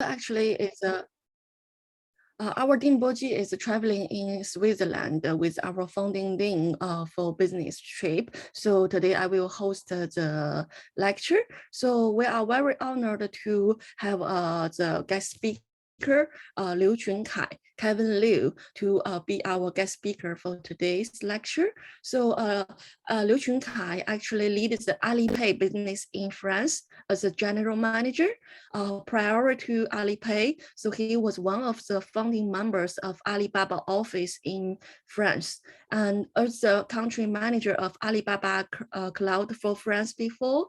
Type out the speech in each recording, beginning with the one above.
actually is our Dean Boji is traveling in Switzerland with our founding dean for business trip. So today I will host the lecture. So we are very honored to have the guest speaker, Liu Chunkai, Kevin Liu, to be our guest speaker for today's lecture. So Liu Chunkai actually leads the Alipay business in France as a general manager. Prior to Alipay, so he was one of the founding members of Alibaba office in France, and as the country manager of Alibaba Cloud for France before.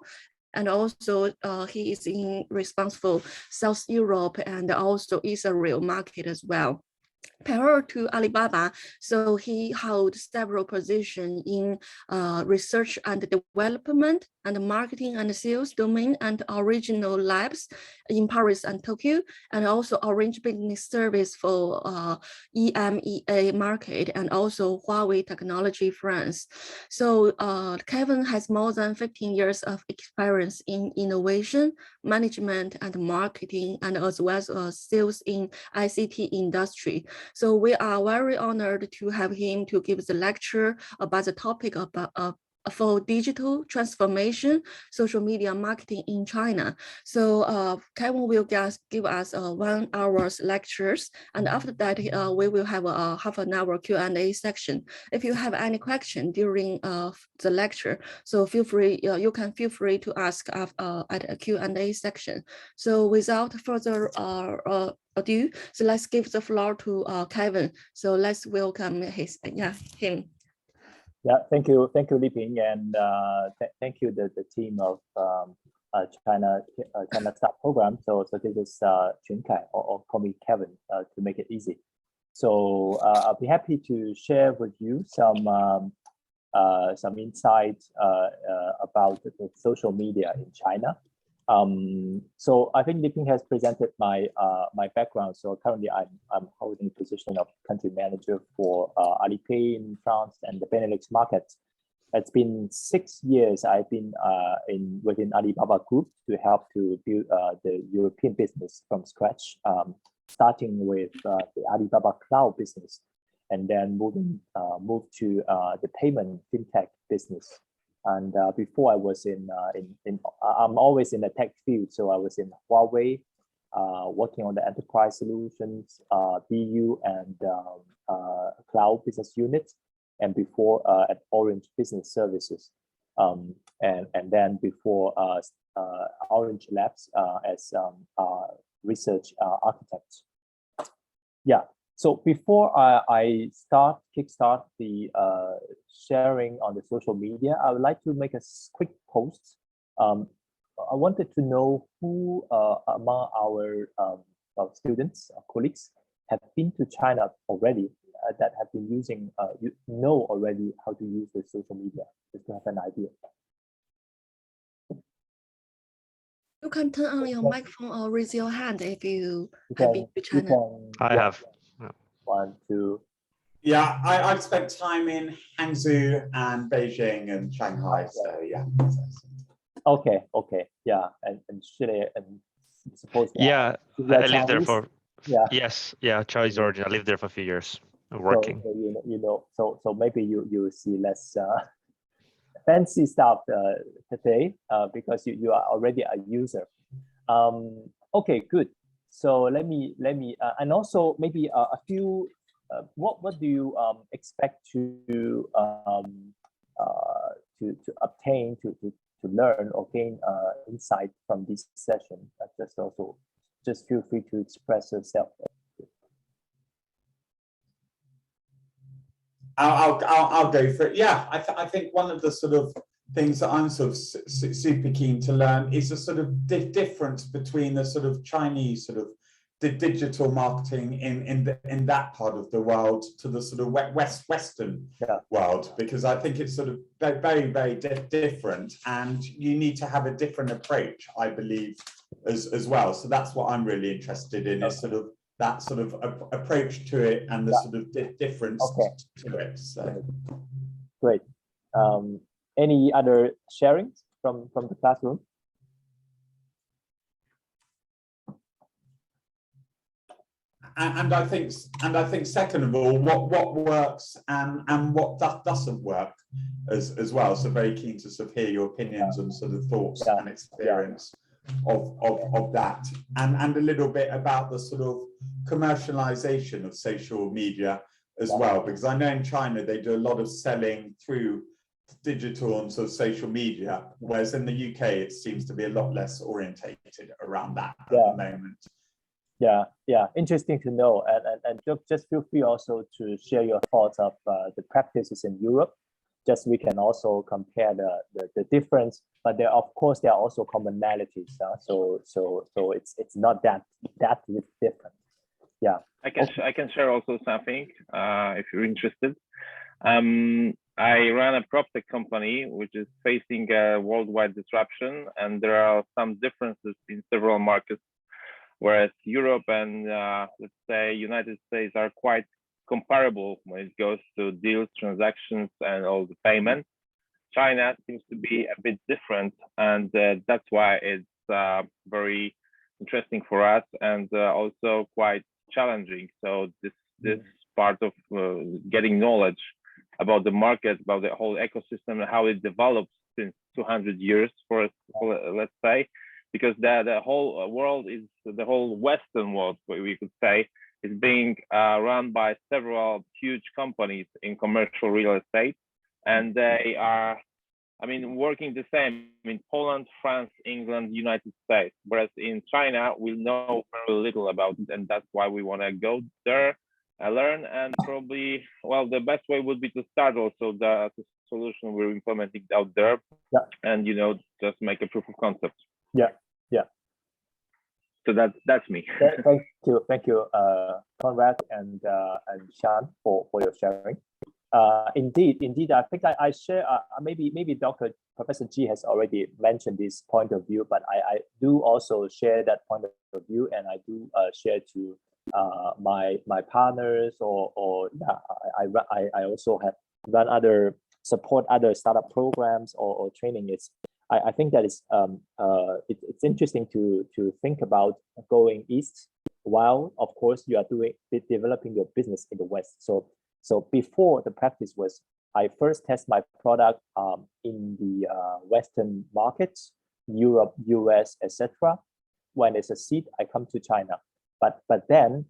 And also he is responsible South Europe and also Israel market as well. Prior to Alibaba, so he held several positions in research and development and marketing and sales domain and original labs in Paris and Tokyo, and also Orange Business Service for EMEA market and also Huawei Technology France. So Kevin has more than 15 years of experience in innovation, management, and marketing, and as well as sales in ICT industry. So we are very honored to have him to give the lecture about the topic for digital transformation, social media marketing in China. So Kevin will give us 1 hour's lectures, and after that we will have a half an hour Q&A section. If you have any question during the lecture, so feel free, you can feel free to ask at a Q&A section. So without further ado, so let's give the floor to Kevin. So let's welcome him. Yeah, thank you, Liping, and thank you the team of China Start Program. So this is Chunkai, or call me Kevin to make it easy. So I'll be happy to share with you some insights about the social media in China. So I think Liping has presented my background. So currently I'm holding the position of country manager for Alipay in France and the Benelux market. It's been 6 years I've been within Alibaba Group to help to build the European business from scratch, starting with the Alibaba Cloud business, and then move to the payment fintech business. And before I was I'm always in the tech field. So I was in Huawei, working on the enterprise solutions, BU and cloud business unit, and before at Orange Business Services, and then before Orange Labs as research architect. Yeah. So before I kickstart the sharing on the social media, I would like to make a quick post. I wanted to know who among our students, colleagues, have been to China already, that have been using, know already how to use the social media, just to have an idea. You can turn on your microphone or raise your hand if you have been to China. I have. 1, 2. Yeah, I've spent time in Hangzhou and Beijing and Shanghai, so yeah. Okay, yeah, and Chile, and suppose. Yeah, I lived there for. Yeah. Yes, yeah, Chinese origin. I lived there for a few years, working. So so maybe you see less fancy stuff today because you are already a user. Okay, good. So let me and also maybe a few. What do you expect to obtain, to learn or gain insight from this session? Just feel free to express yourself. I'll go for it. Yeah, I think one of the sort of things that I'm sort of super keen to learn is the sort of difference between the sort of Chinese sort of the digital marketing in that part of the world to the sort of Western world, because I think it's sort of very, very different, and you need to have a different approach, I believe, as well. So that's what I'm really interested in, is sort of that sort of approach to it and the sort of difference to it. So. Great. Any other sharings from the classroom? and I think second of all, what works and what doesn't work as well. So very keen to sort of hear your opinions and sort of thoughts and experience of that, and a little bit about the sort of commercialization of social media as well, because I know in China they do a lot of selling through digital and sort of social media, whereas in the UK it seems to be a lot less orientated around that at the moment. Yeah, interesting to know, and just feel free also to share your thoughts of the practices in Europe. Just we can also compare the difference, but there of course there are also commonalities. So it's not that different. Yeah, I can share also something if you're interested. I run a PropTech company which is facing a worldwide disruption, and there are some differences in several markets. Whereas Europe and let's say United States are quite comparable when it goes to deals, transactions, and all the payments. China seems to be a bit different, and that's why it's very interesting for us, and also quite challenging. So this part of getting knowledge about the market, about the whole ecosystem, and how it develops since 200 years, for let's say. Because the whole world is, the whole Western world, we could say, is being run by several huge companies in commercial real estate. And they are, I mean, working the same in Poland, France, England, United States. Whereas in China, we know very little about it. And that's why we want to go there, learn, and probably, well, the best way would be to start also the solution we're implementing out there. And, just make a proof of concept. Yeah. So that's me. Thank you, Conrad and Sean for your sharing. Indeed, I think I share. Maybe Professor G has already mentioned this point of view, but I do also share that point of view, and I do share to my partners I also have run support other startup programs or training. I think that is it's interesting to think about going east while of course you are developing your business in the West. So before the practice was, I first test my product in the Western markets, Europe, US, etc. When it's a seed, I come to China, but then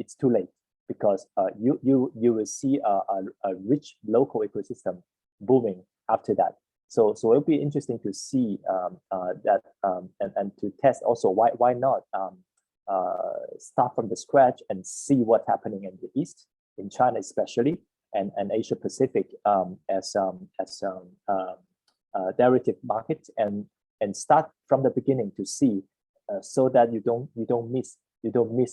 it's too late, because you will see a rich local ecosystem booming after that. So it'll be interesting to see that and to test also why not start from the scratch and see what's happening in the East, in China especially, and Asia Pacific as derivative markets, and start from the beginning to see so that you don't miss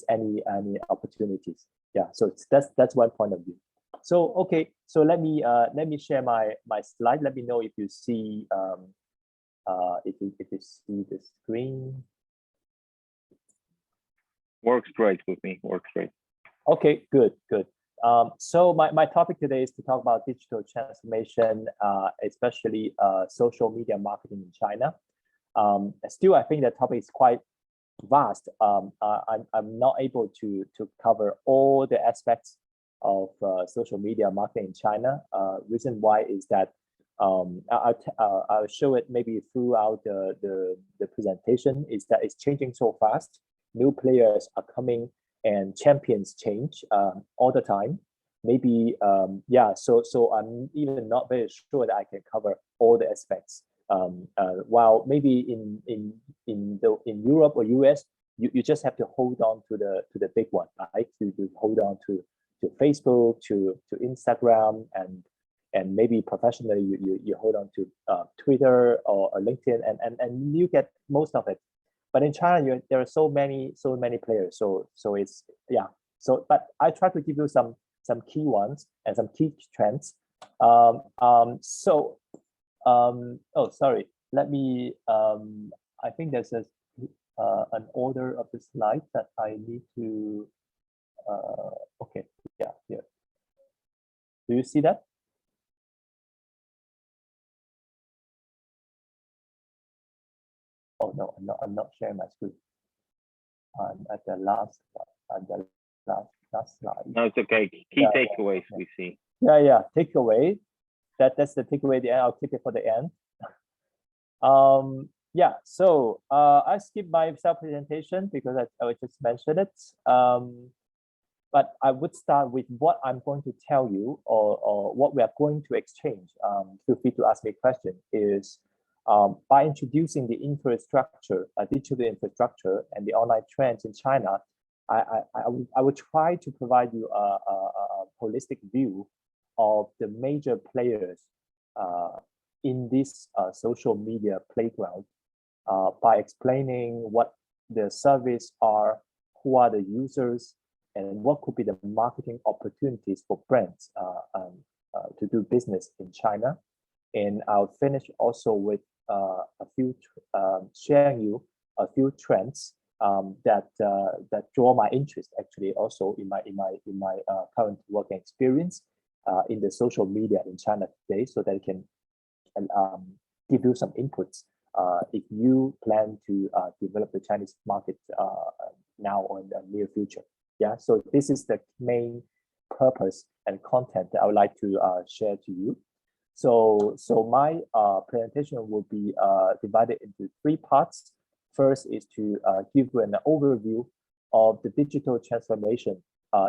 any opportunities. Yeah, so that's one point of view. So okay, so let me share my slide. Let me know if you see if you see the screen. Works great with me. Works great. Okay, good. So my topic today is to talk about digital transformation, especially social media marketing in China. Still, I think that topic is quite vast. I'm not able to cover all the aspects of social media marketing in China. Reason why is that I'll show it maybe throughout the presentation, is that it's changing so fast. New players are coming and champions change all the time. Maybe so I'm even not very sure that I can cover all the aspects. While maybe in Europe or US, you just have to hold on to the big one, right? You hold on to Facebook, to Instagram, and maybe professionally you hold on to Twitter or LinkedIn, and you get most of it. But in China, there are so many players. So it's but I try to give you some key ones and some key trends. Oh, sorry. Let me. I think there's an order of the slides that I need to. Okay. Yeah. Here. Do you see that? Oh no, I'm not sharing my screen. I'm at the last slide. the last slide. No, it's okay. Key takeaways we see. Yeah. Takeaway. That's the takeaway. I'll keep it for the end. Yeah. So I skipped my self-presentation because I just mentioned it. But I would start with what I'm going to tell you, or what we are going to exchange. Feel free to ask me a question. Is by introducing the infrastructure, digital infrastructure, and the online trends in China, I would try to provide you a holistic view of the major players in this social media playground by explaining what the service are, who are the users, and what could be the marketing opportunities for brands to do business in China. And I'll finish also with sharing you a few trends that draw my interest actually also in my current working experience in the social media in China today, so that I can give you some inputs if you plan to develop the Chinese market now or in the near future. Yeah, so this is the main purpose and content that I would like to share to you. So my presentation will be divided into 3 parts. First is to give you an overview of the digital transformation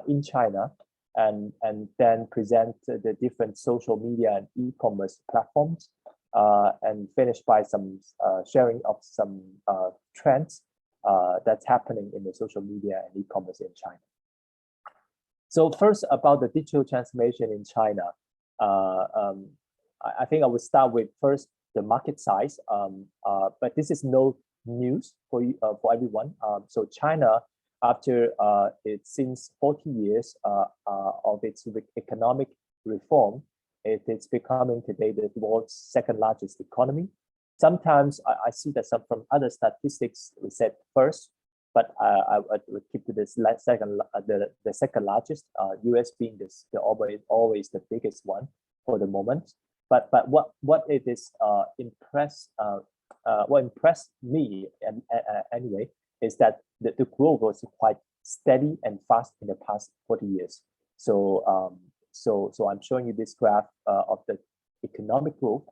in China, and then present the different social media and e-commerce platforms, and finish by some sharing of some trends that's happening in the social media and e-commerce in China. So first, about the digital transformation in China, I think I would start with first the market size, but this is no news for you, for everyone. So China, after since 40 years of its economic reform, it is becoming today the world's 2nd largest economy. Sometimes I see that some from other statistics we said first, but I would keep to this second, the 2nd largest. US being always the biggest one for the moment. But what it is what impressed me anyway is that the growth was quite steady and fast in the past 40 years. So I'm showing you this graph of the economic growth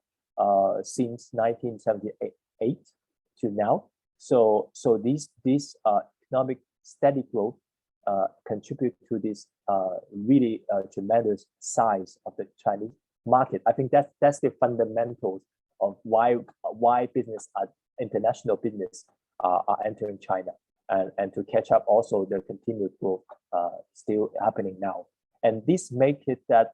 since 1978 to now. So this economic steady growth contribute to this really tremendous size of the Chinese market. I think that's the fundamentals of why international business are entering China, and to catch up also the continued growth still happening now. And this makes it that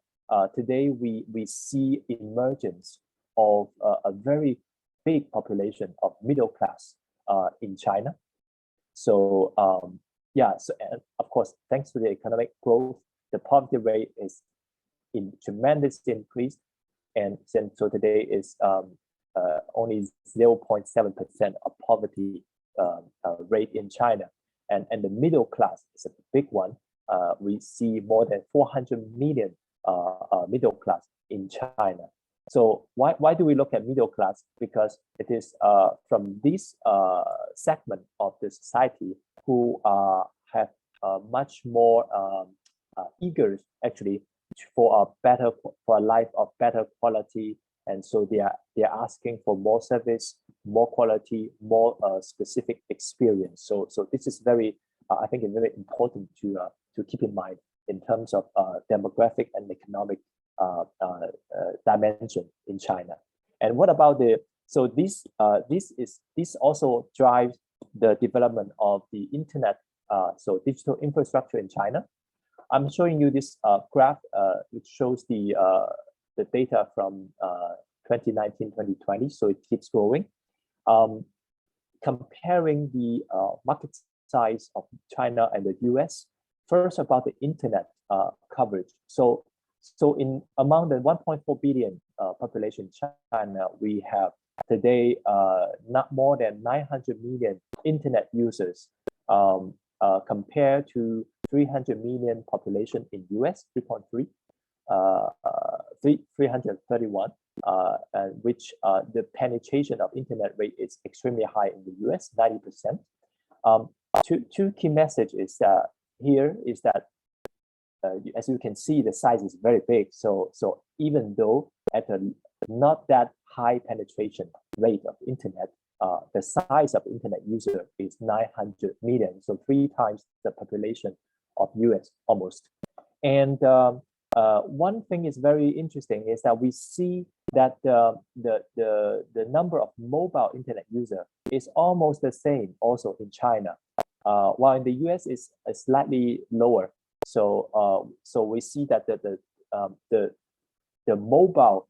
today we see emergence of a very big population of middle class in China. So yeah, so and of course, thanks to the economic growth, the poverty rate is tremendously increased, and so today is only 0.7% of poverty rate in China, and the middle class is a big one. We see more than 400 million middle class in China. So why do we look at middle class? Because it is from this segment of the society who have much more eager actually for a life of better quality, and so they are asking for more service, more quality, more specific experience. So this is very I think it's very important to keep in mind in terms of demographic and economic dimension in China. And what about so this also drives the development of the internet, so digital infrastructure in China. I'm showing you this graph which shows the data from 2019-2020, so it keeps growing. Comparing the market size of China and the US, first about the internet coverage. So in among the 1.4 billion population in China, we have today not more than 900 million internet users, compared to 300 million population in US, 3.3, 331, which the penetration of internet rate is extremely high in the US, 90%. Two key messages is that here is that as you can see, the size is very big. So even though at a not that high penetration rate of internet, the size of internet user is 900 million, so 3 times the population of US almost. And one thing is very interesting is that we see that the number of mobile internet user is almost the same also in China, while in the US is slightly lower. So we see that the mobile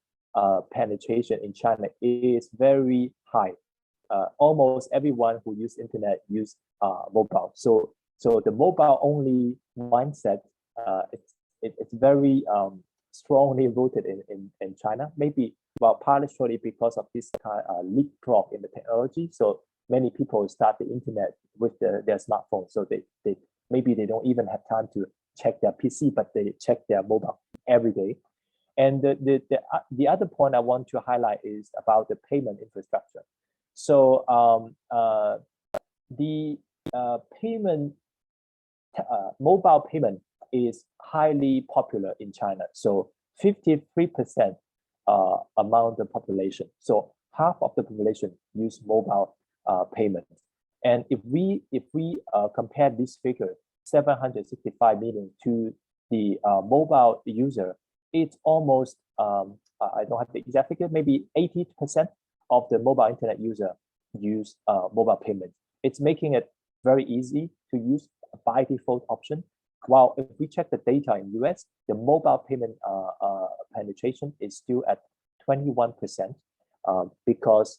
penetration in China is very high. Almost everyone who use internet use mobile. So the mobile only mindset, it's very strongly rooted in China. Maybe partially because of this kind of leapfrog in the technology. So many people start the internet with their smartphone. So they maybe they don't even have time to check their PC, but they check their mobile every day. And the other point I want to highlight is about the payment infrastructure. So the mobile payment is highly popular in China. So 53% among the population. So half of the population use mobile payment. And if we compare this figure, 765 million to the mobile user, it's almost I don't have the exact figure, maybe 80% of the mobile internet user use mobile payment. It's making it very easy to use by default option. While if we check the data in US, the mobile payment penetration is still at 21%, because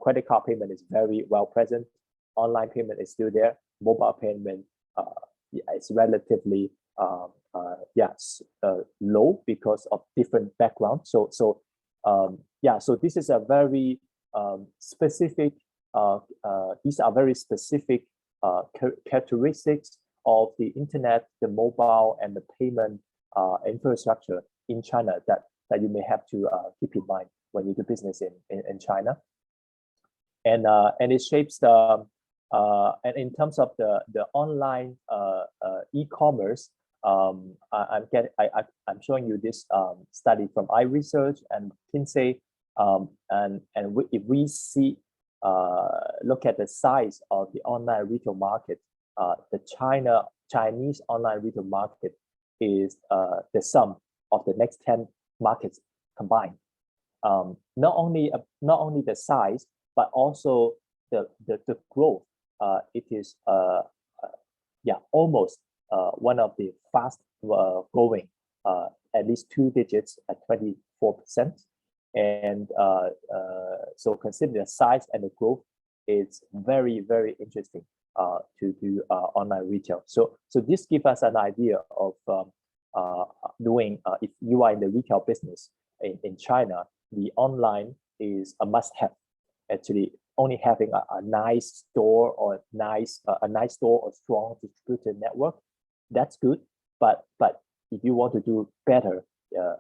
credit card payment is very well present. Online payment is still there. Mobile payment is relatively low because of different backgrounds. So this is a very specific. These are very specific characteristics of the internet, the mobile, and the payment infrastructure in China that you may have to keep in mind when you do business in China. And it shapes the and in terms of the online e-commerce, I'm showing you this study from iResearch and McKinsey, if we see look at the size of the online retail market, the Chinese online retail market is the sum of the next 10 markets combined. Not only the size, but also the growth. It is almost one of the fast growing, at least 2 digits at 24%. And so consider the size and the growth, it's very, very interesting to do online retail. So this gives us an idea of doing, if you are in the retail business in China, the online is a must-have. Actually, only having a nice store or a strong distributor network, that's good. But if you want to do better,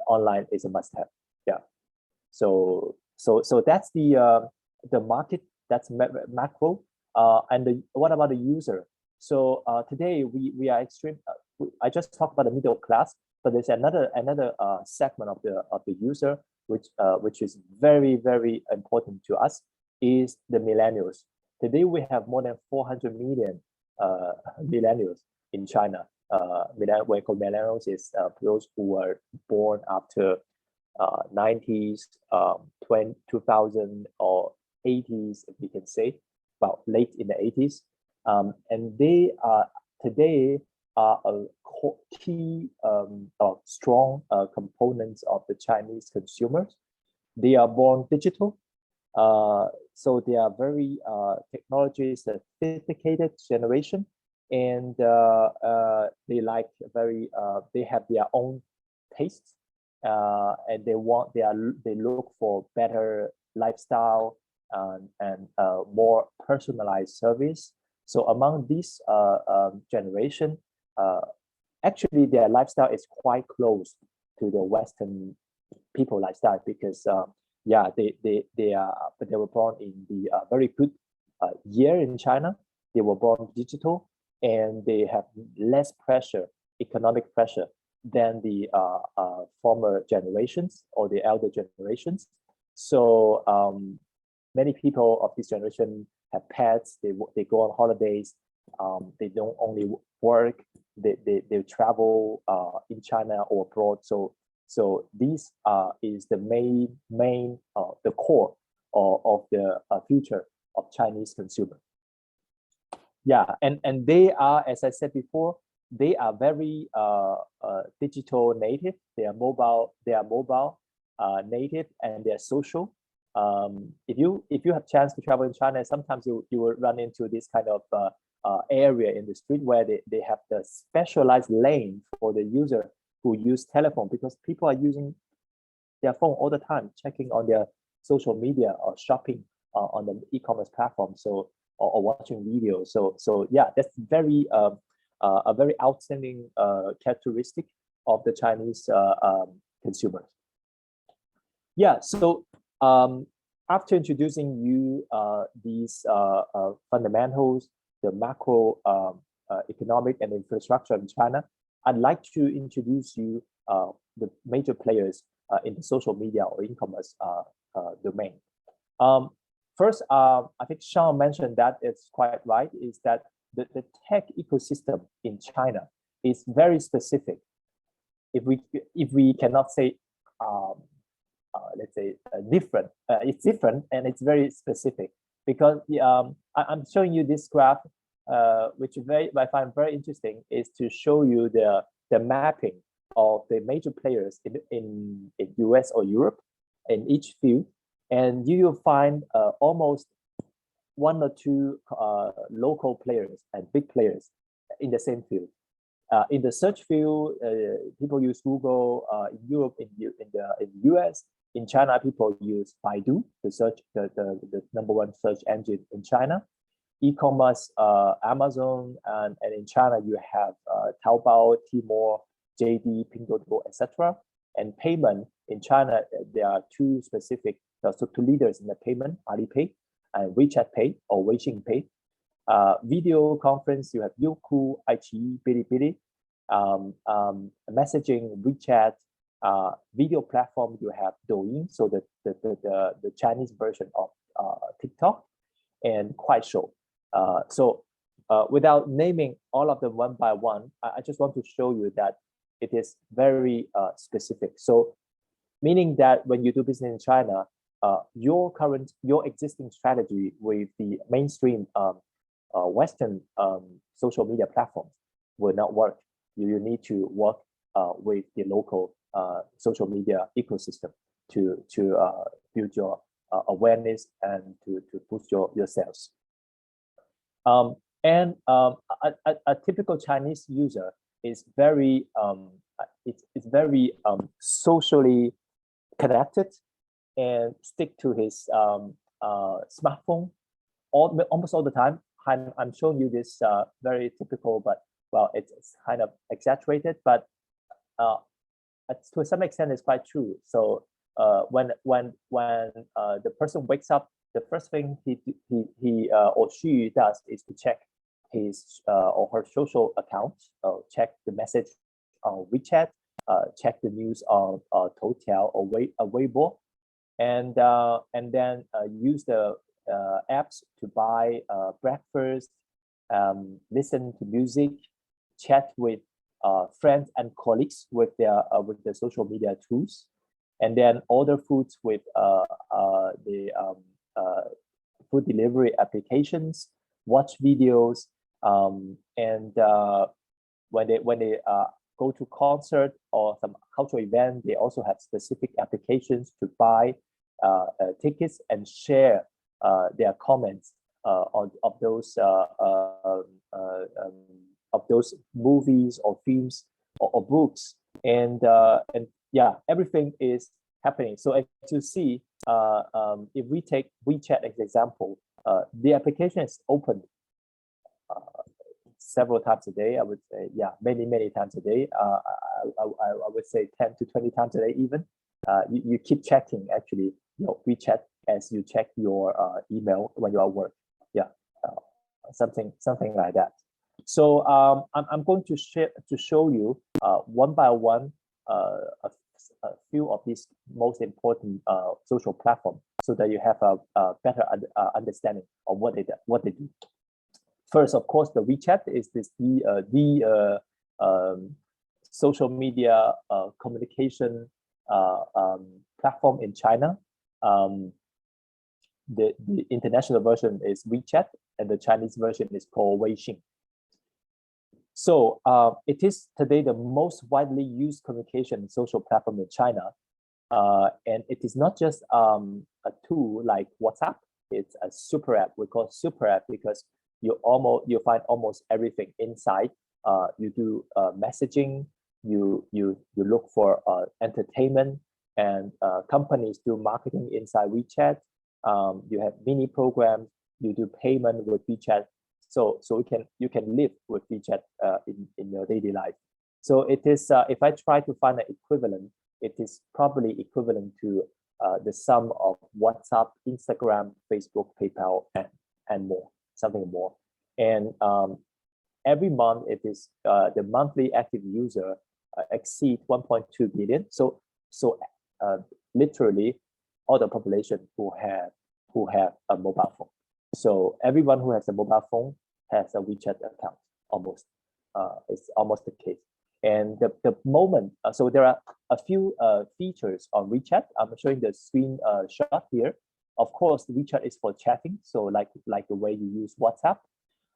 online is a must-have. Yeah. So that's the market. That's macro. And what about the user? So today we are extreme. I just talked about the middle class, but there's another segment of the user which is very, very important to us, is the millennials. Today we have more than 400 million millennials in China. We call millennials is those who were born after 90s, 2000 or 80s, if we can say, about late in the 80s. And they are today are a key or strong components of the Chinese consumers. They are born digital. So they are very technology sophisticated generation, and they like they have their own tastes, and they look for better lifestyle and more personalized service. So among this generation, actually their lifestyle is quite close to the Western people lifestyle, because they were born in the very good year in China. They were born digital, and they have less pressure, economic pressure, than the former generations or the elder generations. So many people of this generation have pets, they go on holidays, they don't only work, they travel in China or abroad. So this is the main the core of the future of Chinese consumer. Yeah, and they are, as I said before, they are very digital native. They are mobile native, and they're social. If you have chance to travel in China, sometimes you will run into this kind of area in the street where they have the specialized lane for the user who use telephone, because people are using their phone all the time, checking on their social media or shopping on the e-commerce platform, so or watching videos. So yeah, that's very a very outstanding characteristic of the Chinese consumers. Yeah, so after introducing you these fundamentals, the macro economic and infrastructure in China, I'd like to introduce you the major players in the social media or e-commerce domain. First, I think Sean mentioned that, it's quite right, is that the tech ecosystem in China is very specific. If we cannot say, let's say different, it's different and it's very specific, because I'm showing you this graph, which I find very interesting, is to show you the mapping of the major players in US or Europe in each field, and you will find almost one or two local players and big players in the same field. In the search field, people use Google. In Europe, in the US, in China, people use Baidu, the number one search engine in China. E-commerce, Amazon, and in China you have Taobao, Tmall, JD, Pinduoduo, etc. And payment in China, there are two specific, so two leaders in the payment: Alipay and WeChat Pay or Weixin Pay. Video conference, you have Youku, iQIYI, Bilibili. Messaging, WeChat. Video platform, you have Douyin, so the Chinese version of TikTok, and Kuaishou. So without naming all of them one by one, I just want to show you that it is very specific. So meaning that when you do business in China, your existing strategy with the mainstream Western social media platforms will not work. You need to work with the local social media ecosystem to build your awareness and to boost your sales. And a typical Chinese user is very it's very socially connected and stick to his smartphone almost all the time. I'm showing you this very typical, but well, it's kind of exaggerated, but to some extent it's quite true. So when the person wakes up, the first thing he or she does is to check his or her social accounts, check the message on WeChat, check the news on Toutiao or Weibo, and then use the apps to buy breakfast, listen to music, chat with friends and colleagues with the social media tools, and then order foods with the food delivery applications, watch videos, and when they go to concert or some cultural event, they also have specific applications to buy tickets and share their comments of those movies or films or books, and yeah, everything is happening. So as you see, if we take WeChat as an example, the application is opened several times a day. I would say, yeah, many times a day. I would say 10 to 20 times a day even. You keep checking actually your WeChat as you check your email when you're at work. Yeah, something like that. So I'm going to show you one by one a few of these most important social platforms, so that you have a better understanding of what they do. First, of course, the WeChat is the social media communication platform in China. The international version is WeChat, and the Chinese version is called Weixin. So it is today the most widely used communication and social platform in China. And it is not just a tool like WhatsApp, it's a super app. We call it super app because you find almost everything inside. You do messaging, you look for entertainment, and companies do marketing inside WeChat. You have mini programs, you do payment with WeChat. So you can live with WeChat in your daily life. So it is, if I try to find an equivalent, it is probably equivalent to the sum of WhatsApp, Instagram, Facebook, PayPal, and more, something more. And every month, it is the monthly active user exceed 1.2 billion. So literally all the population who have a mobile phone. So everyone who has a mobile phone has a WeChat account, almost. It's almost the case. And the moment, so there are a few features on WeChat. I'm showing the screen shot here. Of course, WeChat is for chatting, so like the way you use WhatsApp.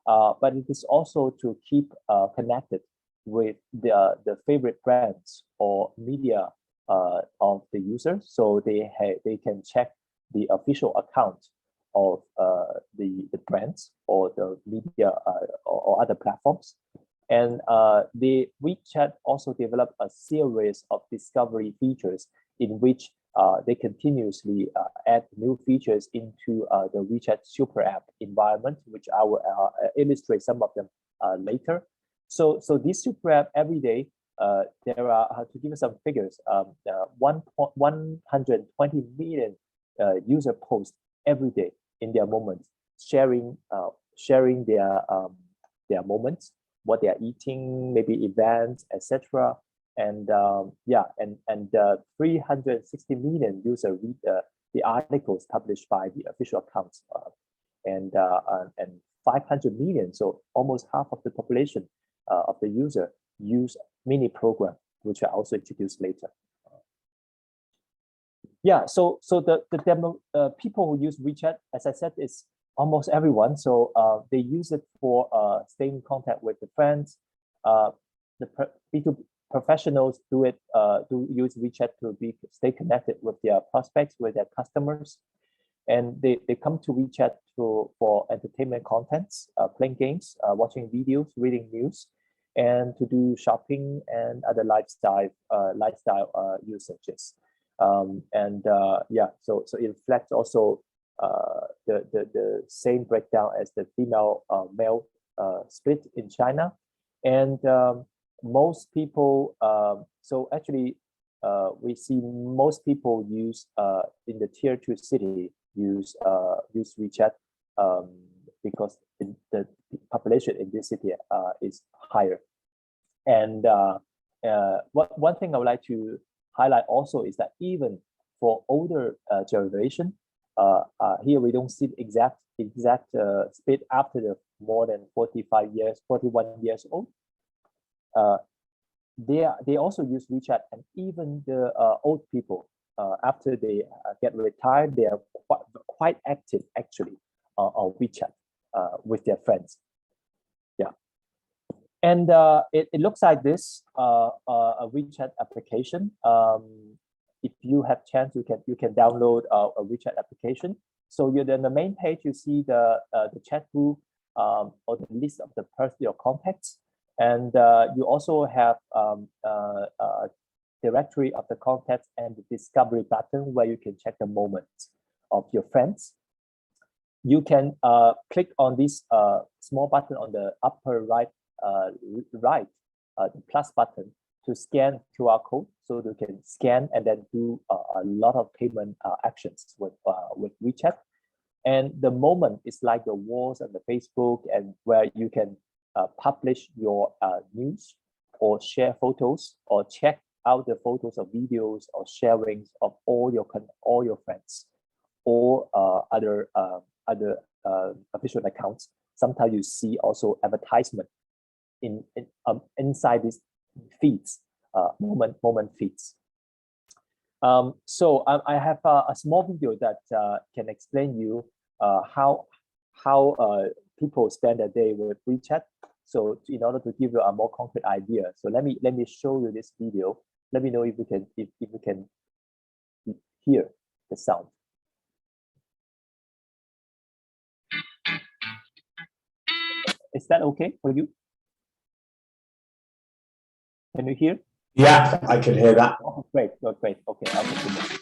But it is also to keep connected with the favorite brands or media of the user, so they can check the official account of the brands or the media or other platforms. And the WeChat also developed a series of discovery features in which they continuously add new features into the WeChat super app environment, which I will illustrate some of them later. So this super app every day, there are, to give you some figures, 120 million user posts every day in their moments, sharing their moments, what they are eating, maybe events, etc. And 360 million users read the articles published by the official accounts, and 500 million, so almost half of the population of the user use mini program, which I also introduce later. Yeah, so the people who use WeChat, as I said, is almost everyone. So they use it for staying in contact with the friends. The B2B professionals do use WeChat to stay connected with their prospects, with their customers. And they come to WeChat for entertainment contents, playing games, watching videos, reading news, and to do shopping and other lifestyle usages. So it reflects also the same breakdown as the female male split in China. And most people, so actually we see most people use in the tier 2 city use WeChat because the population in this city is higher. And one thing I would like to highlight also is that even for older generation, here we don't see the exact split after the more than 41 years old. They also use WeChat, and even the old people, after they get retired, they are quite active actually on WeChat with their friends. Yeah, and it looks like this, a WeChat application. If you have chance, you can download a WeChat application. So you're in the main page, you see the chat group or the list of the personal contacts, and you also have a directory of the contacts and the discovery button where you can check the moments of your friends. You can click on this small button on the upper right, the plus button, to scan QR code, so you can scan and then do a lot of payment actions with WeChat. And the moment is like the walls and the Facebook, and where you can publish your news or share photos or check out the photos or videos or sharings of all your friends or other official accounts. Sometimes you see also advertisement inside these feeds, moment feeds. So I have a small video that can explain you how people spend their day with WeChat. So in order to give you a more concrete idea, so let me show you this video. Let me know if you can hear the sound. Is that okay for you? Can you hear? Yeah, I could hear that. Oh, great, great. Okay, I'll continue.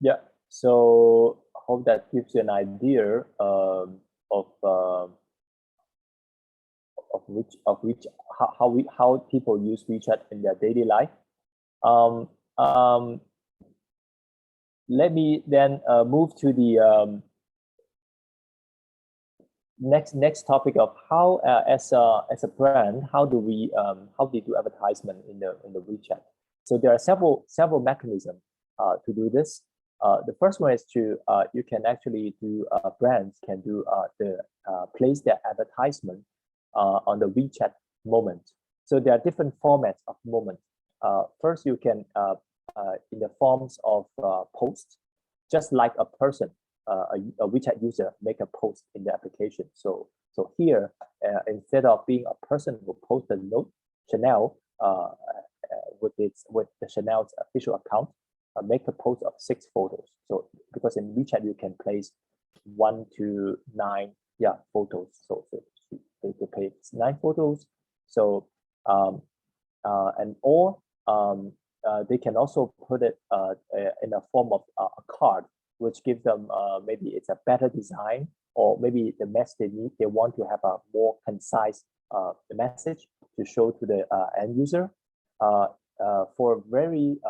Yeah, so hope that gives you an idea of how people use WeChat in their daily life. Let me then move to the next topic of how as a brand, how do we do advertisement in the WeChat. So there are several mechanisms to do this. The first one is to you can actually do brands can do place their advertisement on the WeChat moment. So there are different formats of moment. First, you can in the forms of posts, just like a person, a WeChat user make a post in the application. So here, instead of being a person who posts a note, Chanel with the Chanel's official account, make a post of 6 photos. So because in WeChat you can place 1 to 9 photos. So they place 9 photos. So they can also put it in a form of a card, which gives them maybe it's a better design, or maybe the message they want to have a more concise message to show to the end user. For very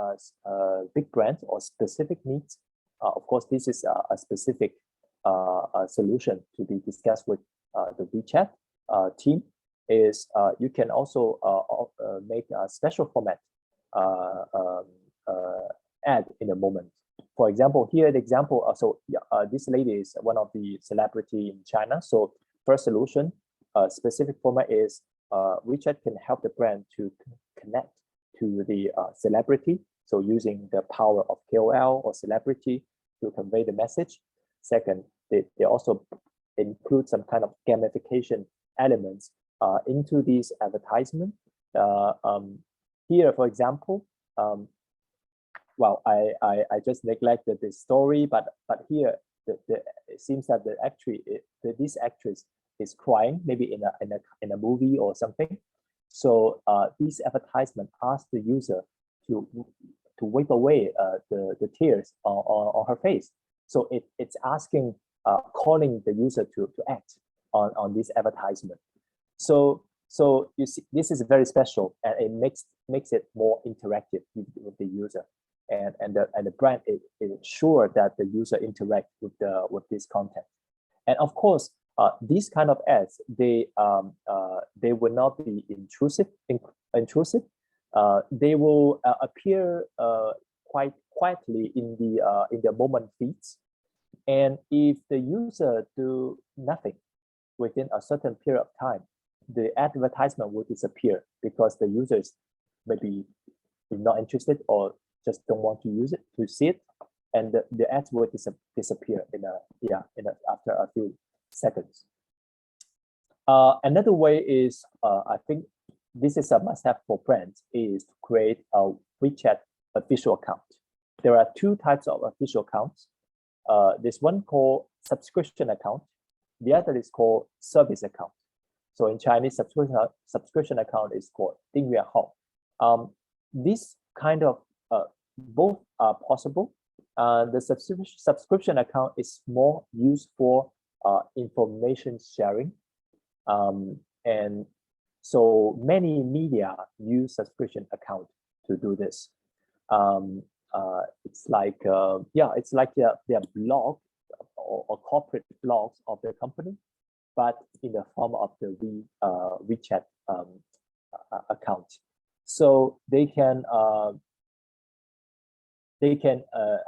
big brands or specific needs, of course, this is a specific solution to be discussed with the WeChat team. Is you can also make a special format ad in the moment. For example, here the example. This lady is one of the celebrity in China. So first solution, specific format is WeChat can help the brand to connect to the celebrity. So using the power of KOL or celebrity to convey the message. Second, they also include some kind of gamification elements into these advertisement. Here, for example, well, I just neglected this story, but here it seems that this actress is crying, maybe in a movie or something. So these advertisements ask the user to wipe away the tears on her face. So it's asking, calling the user to act on this advertisement. So you see, this is very special, and it makes it more interactive with the user, and the brand is sure that the user interact with this content. And of course, these kind of ads, they will not be intrusive. They will appear quite quietly in the moment feeds, and if the user do nothing within a certain period of time, the advertisement will disappear because the users maybe not interested or just don't want to use it, to see it, and the ads will disappear after a few seconds. Another way is, I think this is a must-have for brands, is to create a WeChat official account. There are two types of official accounts. There's one called subscription account. The other is called service account. So in Chinese, subscription account is called 订阅号. This kind of both are possible. The subscription account is more used for information sharing, and so many media use subscription account to do this. It's like it's like their blog or corporate blogs of their company, but in the form of the WeChat account. So they can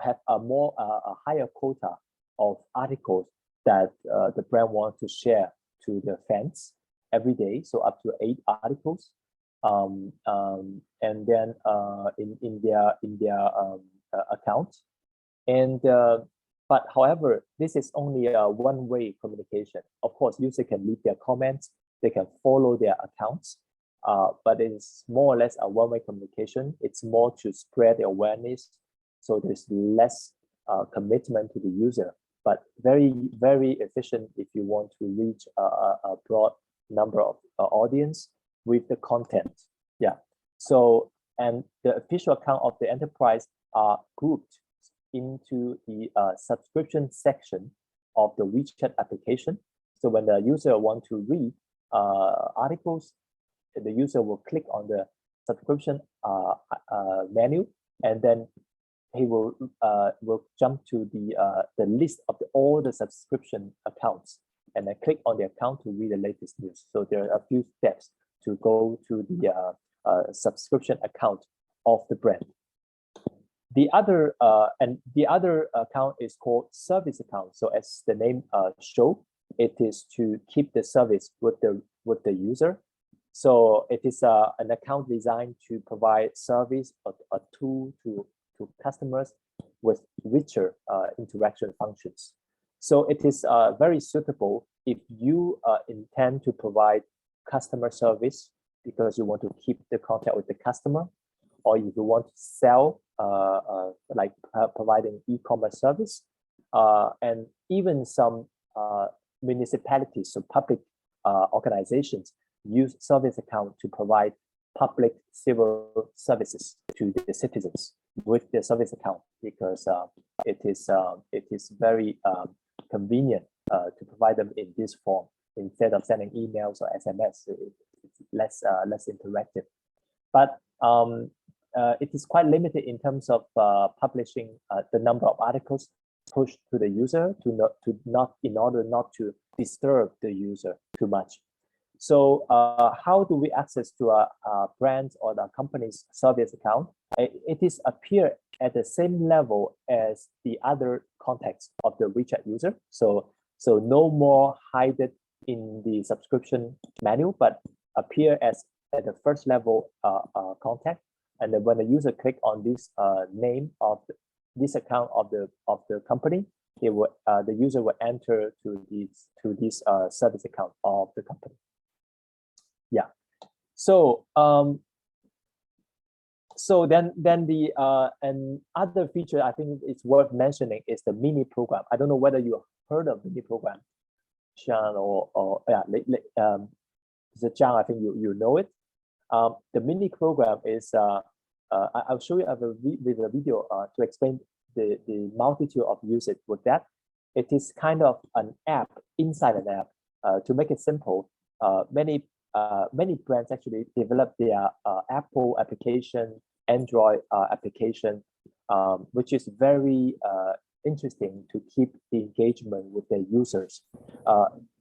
have a higher quota of articles that the brand wants to share to their fans every day, so up to 8 articles, and then in their account. And but however, this is only a one-way communication. Of course, user can leave their comments, they can follow their accounts, but it's more or less a one-way communication. It's more to spread the awareness, so there's less commitment to the user, but very, very efficient if you want to reach a broad number of audience with the content. Yeah. So, and the official account of the enterprise are grouped into the subscription section of the WeChat application. So when the user want to read articles, the user will click on the subscription menu, and then he will jump to the list of all the subscription accounts, and then click on the account to read the latest news. So there are a few steps to go to the subscription account of the brand. The other account is called service account. So as the name show, it is to keep the service with the user. So it is an account designed to provide service, a tool to customers with richer interaction functions. So it is very suitable if you intend to provide customer service because you want to keep the contact with the customer, or if you want to sell, like providing e-commerce service, and even some municipalities, so public organizations use service account to provide public civil services to the citizens with the service account, because it is very convenient to provide them in this form instead of sending emails or SMS. It's less interactive, but it is quite limited in terms of publishing the number of articles pushed to the user in order not to disturb the user too much. So how do we access to a brand or the company's service account? It is appear at the same level as the other contacts of the WeChat user. So no more hide it in the subscription menu, but appear as at the first level contact. And then when the user click on this name of this account of the company, it will the user will enter to this service account of the company. Yeah. So so then the another feature I think it's worth mentioning is the mini program. I don't know whether you heard of mini program, Sean, or yeah, Zhang, I think you know it. The mini program is I'll show you with a video to explain the multitude of usage with that. It is kind of an app inside an app. To make it simple, many brands actually develop their Apple application, Android application, which is very interesting to keep the engagement with their users.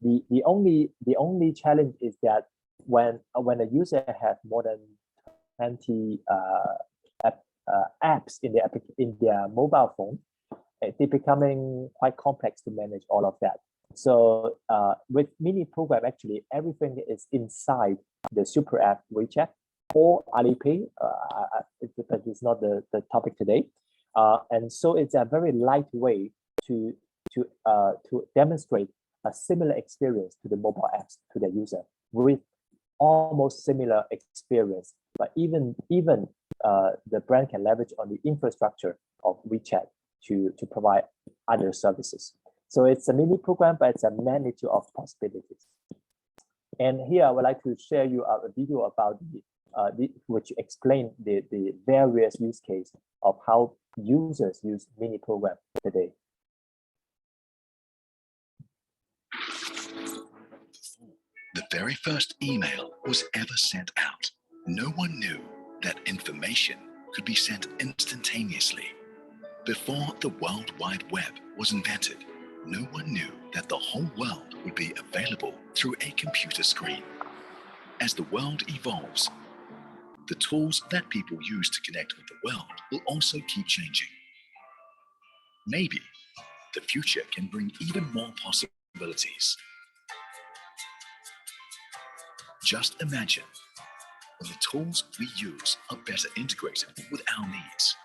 The only challenge is that when a user has more than 20 apps in their mobile phone, they're becoming quite complex to manage all of that. So with mini program, actually everything is inside the super app WeChat or Alipay, but it's not the topic today. And so it's a very light way to demonstrate a similar experience to the mobile apps to the user with almost similar experience. But even the brand can leverage on the infrastructure of WeChat to provide other services. So it's a mini program, but it's a magnitude of possibilities. And here I would like to share you a video about which explain the various use case of how users use mini program today. The very first email was ever sent out, no one knew that information could be sent instantaneously. Before the World Wide Web was invented, no one knew that the whole world would be available through a computer screen. As the world evolves, the tools that people use to connect with the world will also keep changing. Maybe the future can bring even more possibilities. Just imagine when the tools we use are better integrated with our needs.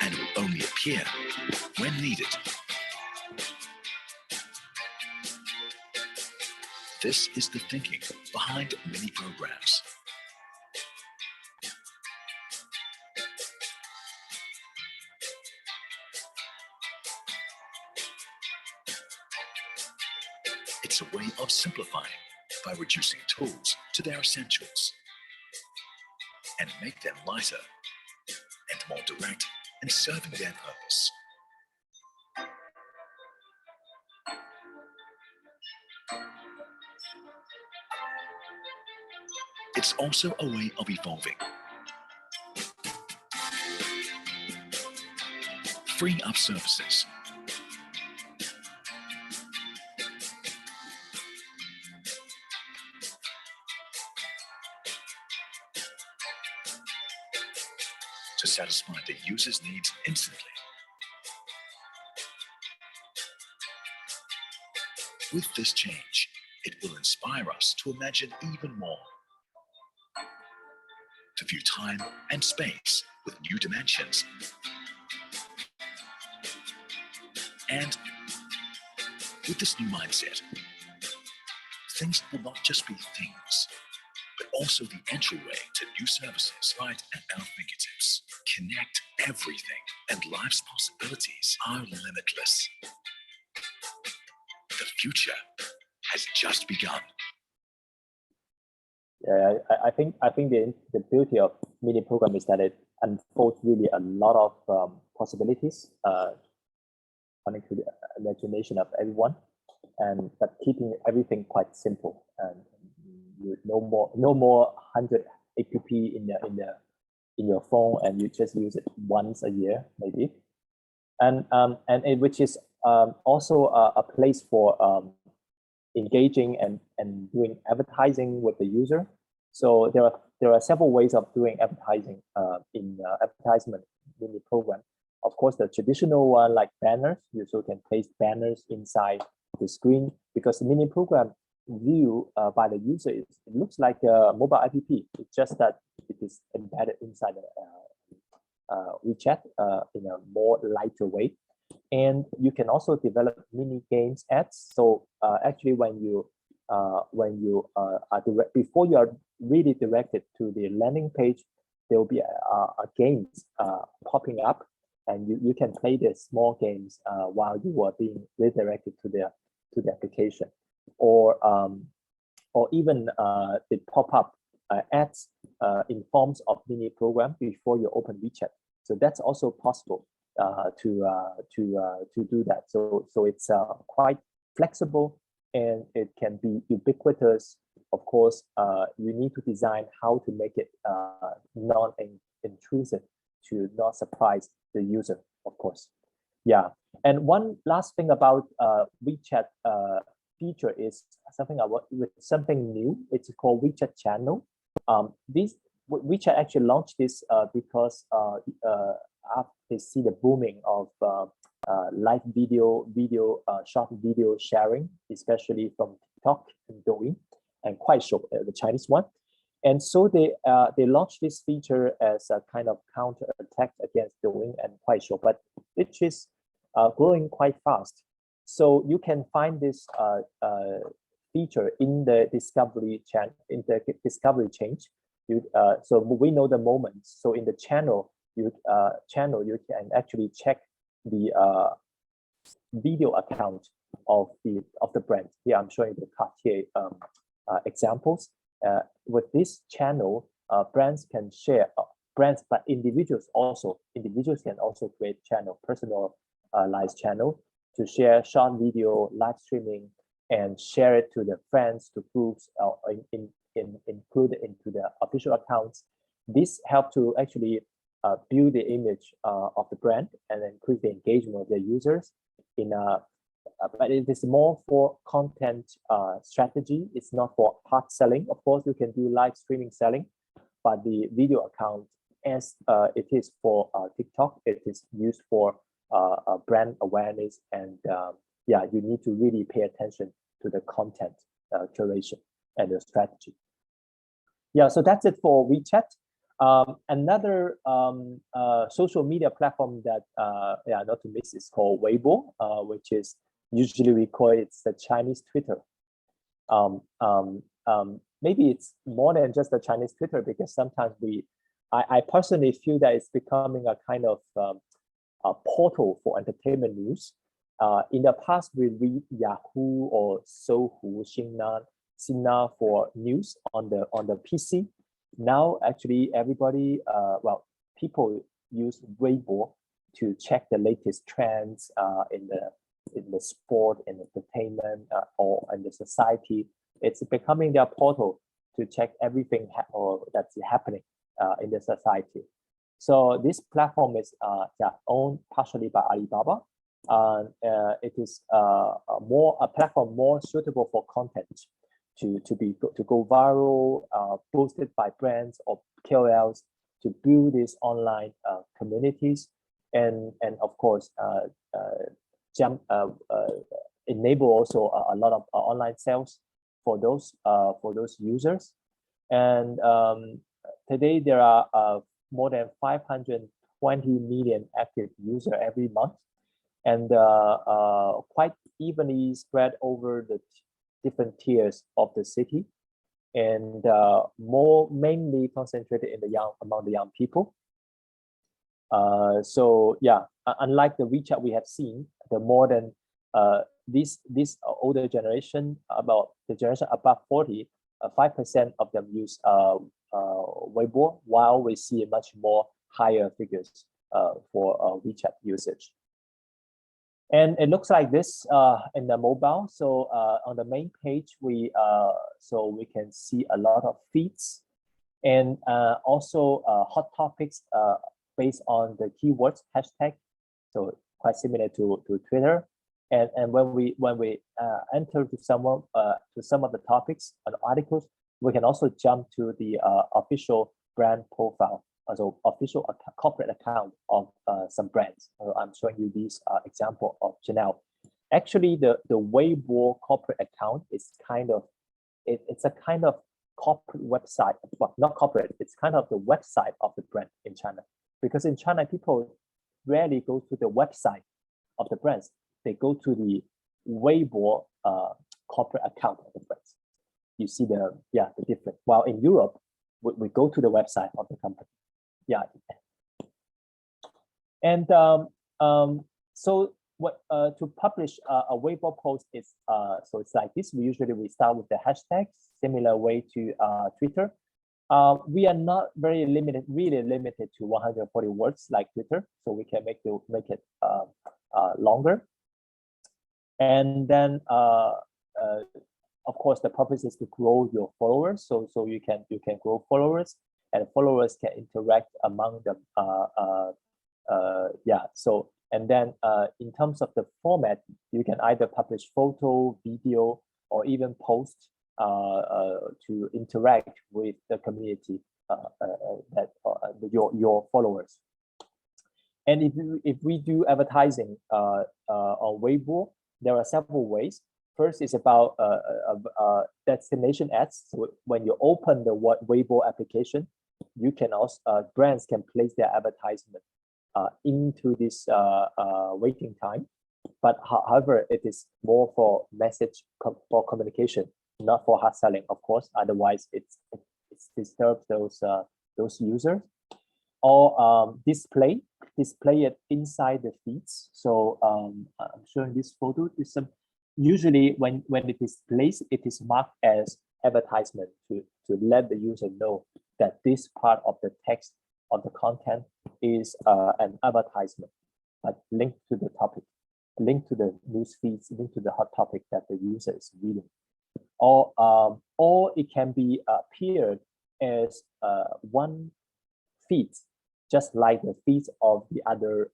And it will only appear when needed. This is the thinking behind mini programs. It's a way of simplifying by reducing tools to their essentials and make them lighter and more direct in serving their purpose. It's also a way of evolving, freeing up services, to satisfy the user's needs instantly. With this change, it will inspire us to imagine even more, to view time and space with new dimensions, and with this new mindset, things will not just be things, but also the entryway to new services right at our fingertips. Connect everything, and life's possibilities are limitless. The future has just begun. Yeah, I think the beauty of mini program is that it unfolds really a lot of possibilities according to the imagination of everyone, and but keeping everything quite simple, and no more 100 app in your phone, and you just use it once a year maybe, and which is also a place for engaging and doing advertising with the user. So there are several ways of doing advertising in advertisement mini program. Of course, the traditional one like banners, you also can place banners inside the screen, because the mini program view by the user it looks like a mobile app. It's just that it is embedded inside WeChat in a more lighter way. And you can also develop mini games ads. So actually, when you are before you are really directed to the landing page, there will be a games popping up, and you can play the small games while you are being redirected to the application. or even the pop-up ads in forms of mini program before you open WeChat. So that's also possible to do that. So it's quite flexible, and it can be ubiquitous. Of course, you need to design how to make it non-intrusive to not surprise the user, of course. Yeah, and one last thing about WeChat feature is something new. It's called WeChat Channel. This WeChat actually launched this because they see the booming of live video, short video sharing, especially from TikTok and Douyin and Kuaishou, the Chinese one. And so they launched this feature as a kind of counter attack against Douyin and Kuaishou, but it is growing quite fast. So you can find this feature in the discovery chain. So we know the moments. So in the channel, you can actually check the video account of the brand. Here I'm showing the Cartier examples. With this channel, brands can share but individuals can also create personalized channel to share short video, live streaming, and share it to their friends, to groups, included into their official accounts. This helps to actually build the image of the brand and increase the engagement of their users. But it is more for content strategy. It's not for hard selling. Of course, you can do live streaming selling, but the video account, as it is for TikTok, it is used for brand awareness, and yeah, you need to really pay attention to the content curation and the strategy. Yeah, so that's it for WeChat. Another social media platform that not to miss is called Weibo, which is usually we call it the Chinese Twitter. Maybe it's more than just the Chinese Twitter, because sometimes I personally feel that it's becoming a kind of a portal for entertainment news. In the past, we read Yahoo or Sohu, Xingna for news on the PC. Now, actually, everybody, people use Weibo to check the latest trends in the sport and entertainment or in the society. It's becoming their portal to check everything that's happening in the society. So this platform is owned partially by Alibaba. It is a platform more suitable for content to go viral, boosted by brands or KOLs to build these online communities, and of course enable also a lot of online sales for those users. And today there are more than 520 million active users every month, and quite evenly spread over the different tiers of the city, and mainly concentrated in among the young people. So yeah, unlike the WeChat we have seen, the more than this older generation, about the generation above 40, 5% of them use Weibo, while we see much more higher figures for WeChat usage. And it looks like this in the mobile. So on the main page, we can see a lot of feeds, and also hot topics based on the keywords hashtag. So quite similar to Twitter. And when we enter to some of the topics and articles, we can also jump to the official brand profile, also official corporate account of some brands. I'm showing you this example of Chanel. Actually, the Weibo corporate account is it's a kind of corporate website, but not corporate. It's kind of the website of the brand in China, because in China people rarely go to the website of the brands. They go to the Weibo corporate account of the brands. You see the difference. While in Europe, we go to the website of the company. Yeah. And so what to publish a Weibo post is so it's like this. We start with the hashtag, similar way to Twitter. We are not really limited to 140 words like Twitter, so we can make it longer. And then of course the purpose is to grow your followers, so you can grow followers, and followers can interact among them. Yeah, so and then in terms of the format, you can either publish photo, video, or even post to interact with the community that your followers. And if we do advertising on Weibo, there are several ways. First is about destination ads. So when you open the Weibo application, you can also brands can place their advertisement into this waiting time. But however, it is more for for communication, not for hard selling, of course. Otherwise, it disturbs those users. Or display it inside the feeds. So I'm showing this photo. Usually when it is placed, it is marked as advertisement to let the user know that this part of the text of the content is an advertisement, but linked to the topic, linked to the news feeds, linked to the hot topic that the user is reading. Or it can be appeared as one feed, just like the feeds of the other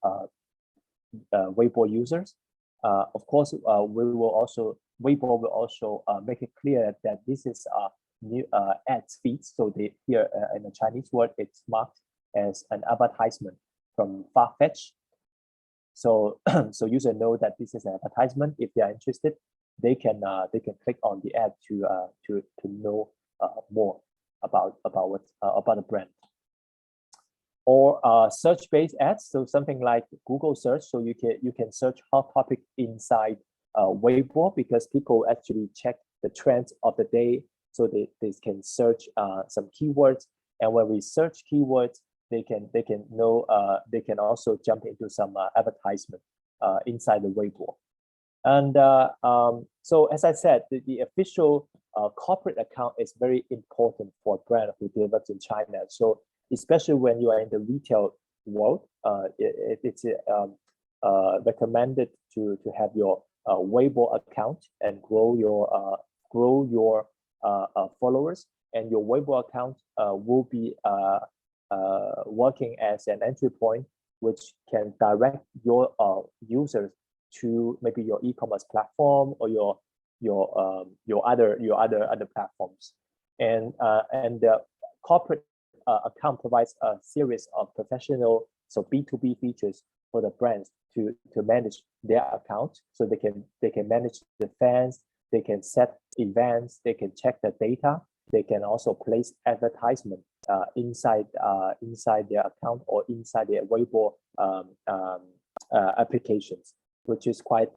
Weibo users. Of course, Weibo will also make it clear that this is a new ads feed. So here in the Chinese word, it's marked as an advertisement from Farfetch. So so users know that this is an advertisement. If they are interested, they can click on the ad to know more about the brand. Or search-based ads, so something like Google search. So you can search hot topic inside Weibo, because people actually check the trends of the day, so they can search some keywords. And when we search keywords, they can know they can also jump into some advertisement inside the Weibo. And so as I said, the official corporate account is very important for a brand who develops in China. So especially when you are in the retail world, it's recommended to have your Weibo account and grow your followers. And your Weibo account will be working as an entry point, which can direct your users to maybe your e-commerce platform or your other platforms. And the corporate account provides a series of professional, so B2B features for the brands to manage their account. So they can manage the fans, they can set events, they can check the data, they can also place advertisement inside their account or inside their Weibo applications, which is quite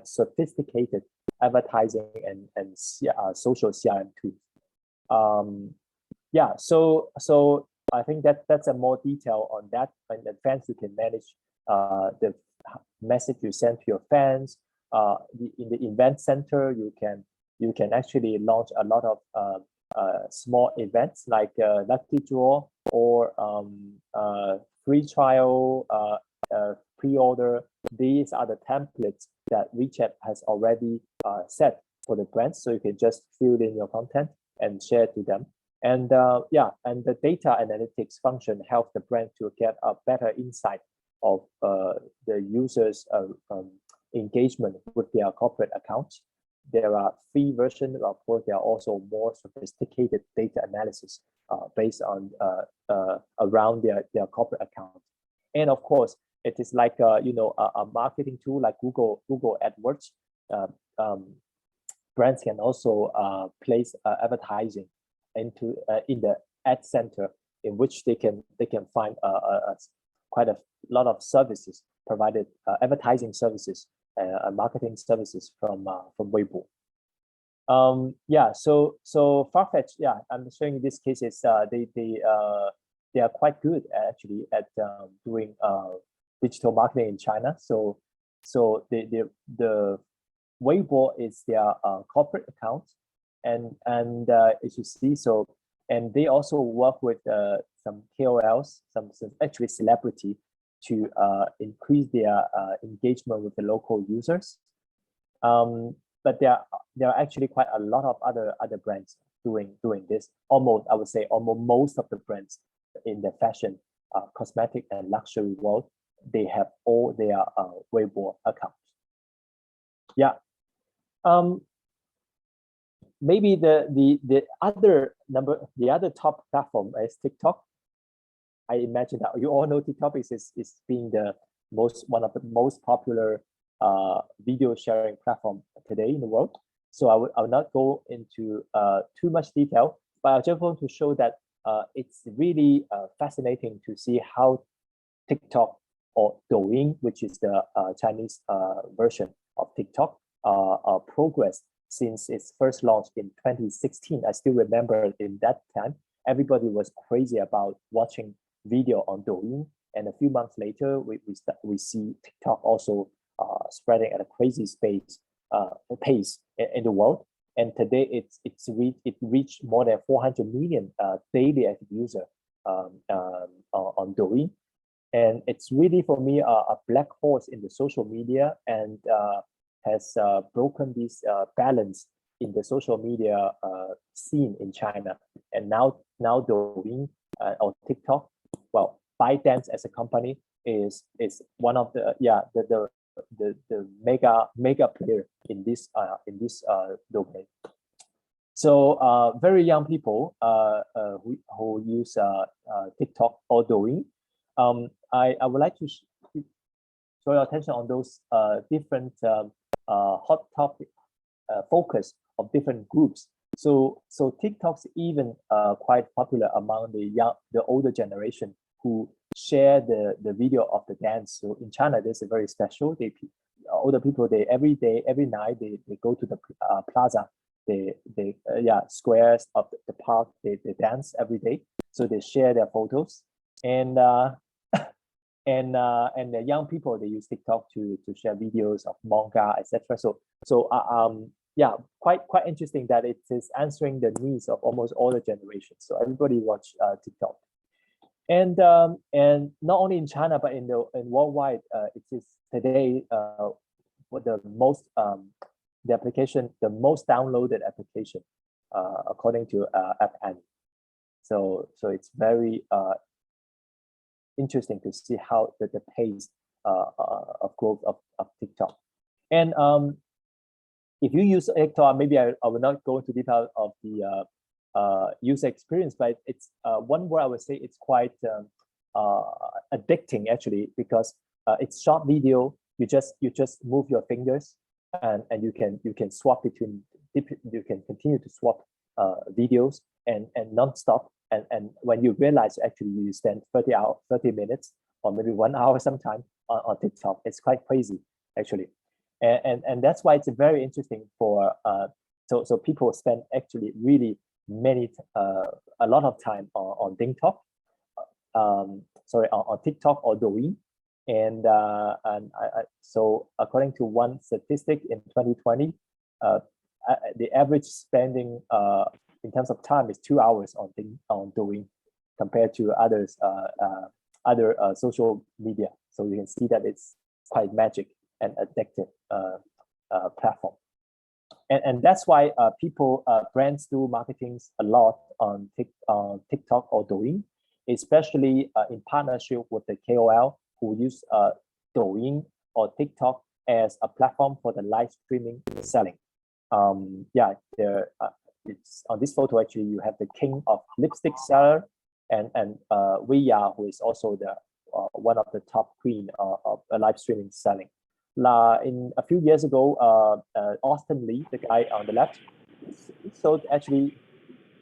sophisticated advertising and social CRM tool. Yeah, so I think that's a more detail on that. In advance, you can manage the message you send to your fans. In the event center, you can actually launch a lot of small events like lucky draw or free trial, pre-order. These are the templates that WeChat has already set for the brands, so you can just fill in your content and share to them. And and the data analytics function helps the brand to get a better insight of the users' engagement with their corporate accounts. There are free versions. Of course, there are also more sophisticated data analysis based on around their corporate account. And of course, it is like a marketing tool like Google AdWords. Brands can also place advertising in the ad center, in which they can find quite a lot of services provided, advertising services, marketing services from Weibo. So Farfetch, I'm showing you these cases. They are quite good actually at doing digital marketing in China. So the Weibo is their corporate account, and as you see, so and they also work with some KOLs, some actually celebrity, to increase their engagement with the local users. But there are actually quite a lot of other brands doing this. Almost, I would say, almost most of the brands in the fashion, cosmetic, and luxury world, they have all their Weibo accounts. Yeah. Maybe the other top platform is TikTok. I imagine that you all know TikTok is being one of the most popular video sharing platform today in the world. So I will not go into too much detail, but I just want to show that it's really fascinating to see how TikTok, or Douyin, which is the Chinese version of TikTok, progress since its first launch in 2016. I still remember in that time, everybody was crazy about watching video on Douyin, and a few months later, we see TikTok also spreading at a crazy pace in the world. And today, it reached more than 400 million daily active user on Douyin, and it's really for me a black horse in the social media, and has broken this balance in the social media scene in China. And now Douyin or TikTok, well, ByteDance as a company is one of the mega player in this domain. So very young people who use TikTok or Douyin. I would like to draw your attention on those different hot topic focus of different groups. So TikTok's even quite popular among the older generation who share the video of the dance. So in China, this is very special. Older people, every night they go to the plaza, squares of the park, they dance every day. So they share their photos, and the young people, they use TikTok to share videos of manga, etc. Yeah, quite interesting that it is answering the needs of almost all the generations. So everybody watch TikTok, and not only in China but in worldwide, it is today the most downloaded application according to App Annie. So it's very interesting to see how the pace of growth of TikTok. And if you use TikTok, maybe I will not go into detail of the user experience, but it's one word I would say it's quite addicting actually, because it's short video. You just move your fingers, and you can swap between, you can continue to swap videos and non-stop. And when you realize actually you spend 30 minutes or maybe 1 hour sometime on TikTok, it's quite crazy actually. And that's why it's very interesting for so people spend actually really a lot of time on TikTok, on TikTok or Douyin. And so according to one statistic in 2020, the average spending in terms of time is 2 hours on Douyin compared to other social media. So you can see that it's quite magic and addictive platform. And that's why brands do marketing a lot on TikTok or Douyin, especially in partnership with the KOL who use Douyin or TikTok as a platform for the live streaming selling. It's on this photo actually you have the king of lipstick seller and Wei Ya, who is also the one of the top queen of live streaming selling. In a few years ago, Austin Lee, the guy on the left, he sold actually,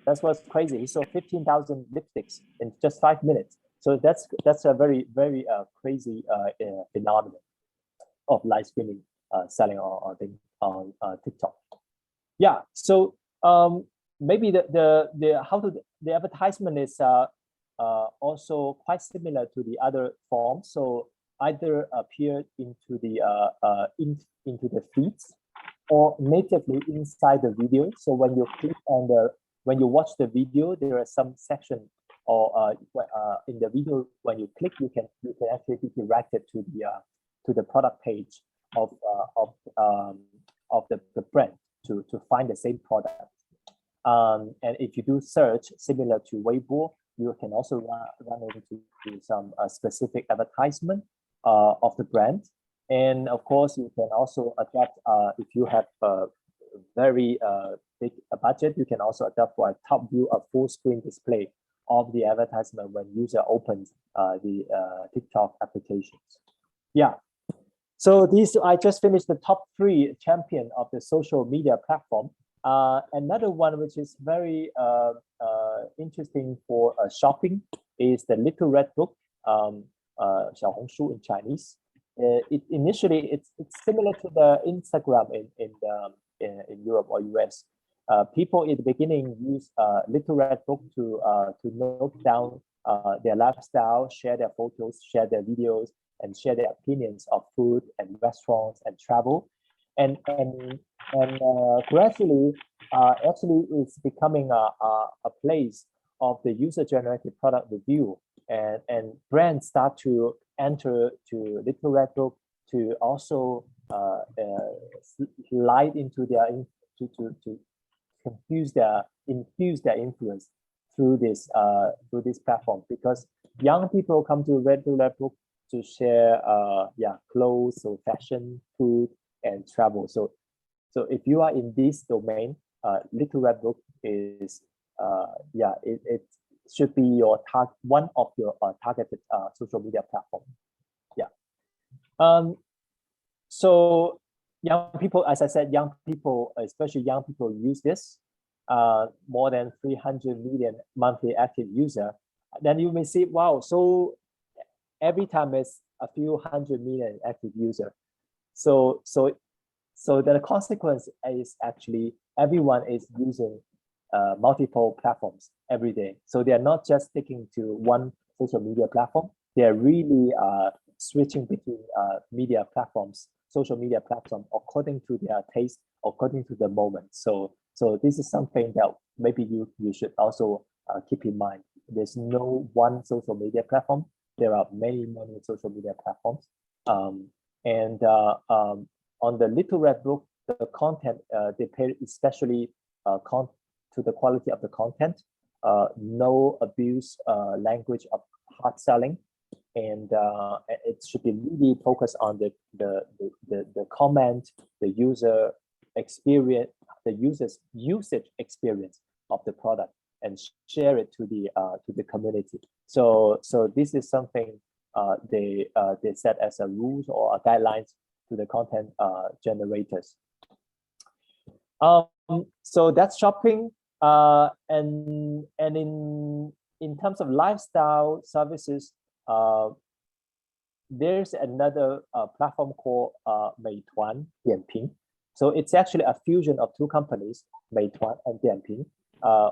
that's what's crazy. He sold 15,000 lipsticks in just 5 minutes. So that's a very crazy phenomenon of live streaming selling on TikTok. Yeah. So maybe the advertisement is also quite similar to the other forms. So either appear into the into the feeds or natively inside the video. So when you click on when you watch the video, there are some section or in the video, when you click, you can actually be directed to the product page of the brand to find the same product. And if you do search similar to Weibo, you can also run into some specific advertisement of the brand. And of course, you can also adapt if you have a very big budget, you can also adapt for a top view, a full screen display of the advertisement when user opens the TikTok applications. Yeah. So I just finished the top 3 champion of the social media platform. Another one which is very interesting for shopping is the Little Red Book, 小红书 in Chinese. Initially, it's similar to the Instagram in Europe or US. People in the beginning use Little Red Book to note down their lifestyle, share their photos, share their videos, and share their opinions of food and restaurants and travel. And gradually, actually, it's becoming a place of the user-generated product review, and brands start to enter to Little Red Book to also slide into their to infuse their influence through this platform, because young people come to Little Red Book to share clothes, so fashion, food, and travel. So if you are in this domain, Little Red Book is it should be your one of your targeted social media platform. So young people, as I said, young people, especially young people, use this. More than 300 million monthly active user. Then you may see, wow, so every time it's a few 100 million active user. So the consequence is actually everyone is using multiple platforms every day. So they are not just sticking to one social media platform. They are really switching between media platforms, social media platform, according to their taste, according to the moment. So this is something that maybe you should also keep in mind. There's no one social media platform. There are many social media platforms. On the Little Red Book, the content, they pay especially to the quality of the content, no abuse language of hard selling, and it should be really focused on the comment, the user experience, the user's usage experience of the product, and share it to the community. So this is something they set as a rules or a guidelines to the content generators. So that's shopping. And in terms of lifestyle services, there's another platform called Meituan Dianping. So it's actually a fusion of 2 companies, Meituan and Dianping,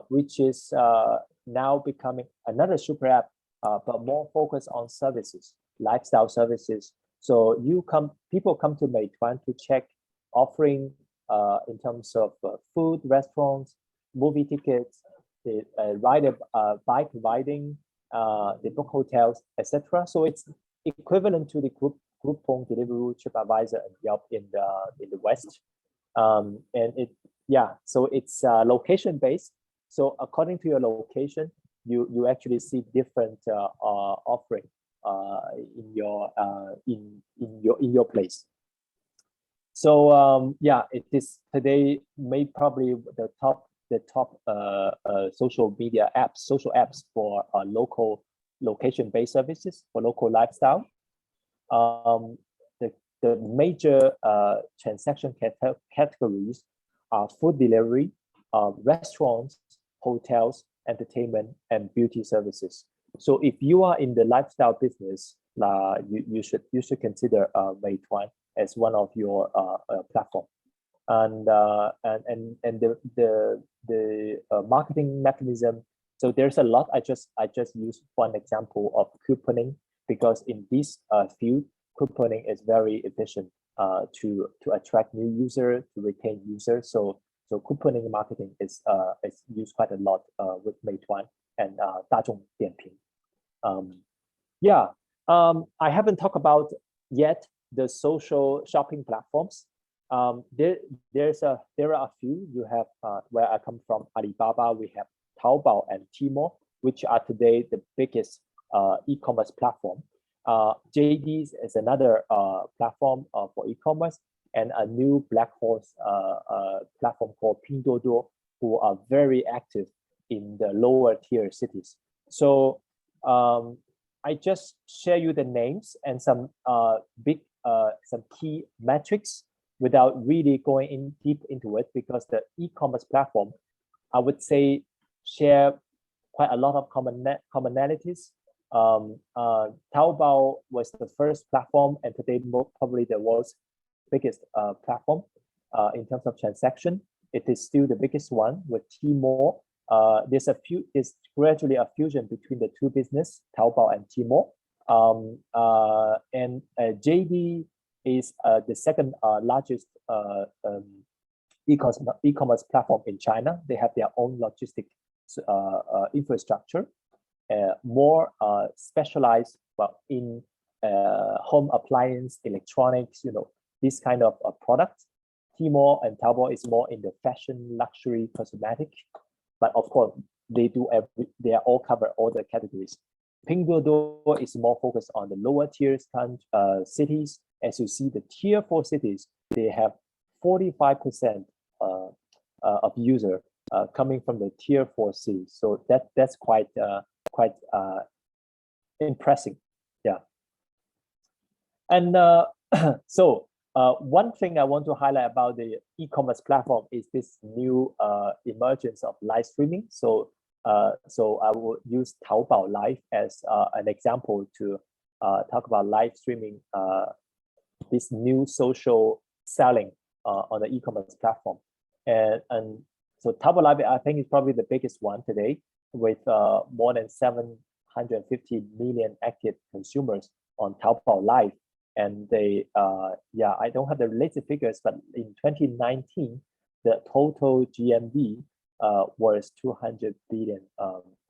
which is now becoming another super app, but more focused on services, lifestyle services. So people come to Meituan to check offering in terms of food, restaurants, movie tickets, they ride a bike riding, they book hotels, etc. So it's equivalent to the Groupon, Deliveroo, TripAdvisor, and Yelp in the West. And so it's location based. So according to your location, you actually see different offering in your place. So it is today probably the top social media apps, social apps for local location-based services for local lifestyle. The major transaction categories are food delivery, restaurants, hotels, entertainment, and beauty services. So if you are in the lifestyle business, you should consider Meituan as one of your platform. And the marketing mechanism. So there's a lot. I just used one example of couponing, because in this field couponing is very efficient to attract new users, to retain users. So couponing marketing is used quite a lot with Meituan and Dazhong Dianping. I haven't talked about yet the social shopping platforms. There are a few. You have where I come from, Alibaba. We have Taobao and Tmall, which are today the biggest e-commerce platform. JD is another platform for e-commerce, and a new black horse platform called Pinduoduo, who are very active in the lower tier cities. So I just share you the names and some some key metrics without really going in deep into it, because the e-commerce platform, I would say, share quite a lot of commonalities. Taobao was the first platform, and today probably the world's biggest platform in terms of transaction. It is still the biggest one with Tmall. There's gradually a fusion between the two business, Taobao and Tmall. JD is the second largest e-commerce platform in China. They have their own logistic infrastructure, more specialized in home appliance, electronics, this kind of products. Tmall and Taobao is more in the fashion, luxury, cosmetic, but of course they are all cover all the categories. Pinduoduo is more focused on the lower tier cities. As you see, the tier 4 cities, they have 45% of user coming from the tier 4 cities. So that's quite impressive. Yeah. And so one thing I want to highlight about the e-commerce platform is this new emergence of live streaming. So I will use Taobao Live as an example to talk about live streaming, this new social selling on the e-commerce platform. And so Taobao Live, I think, is probably the biggest one today, with more than 750 million active consumers on Taobao Live. And they, I don't have the latest figures, but in 2019, the total GMV was 200 billion,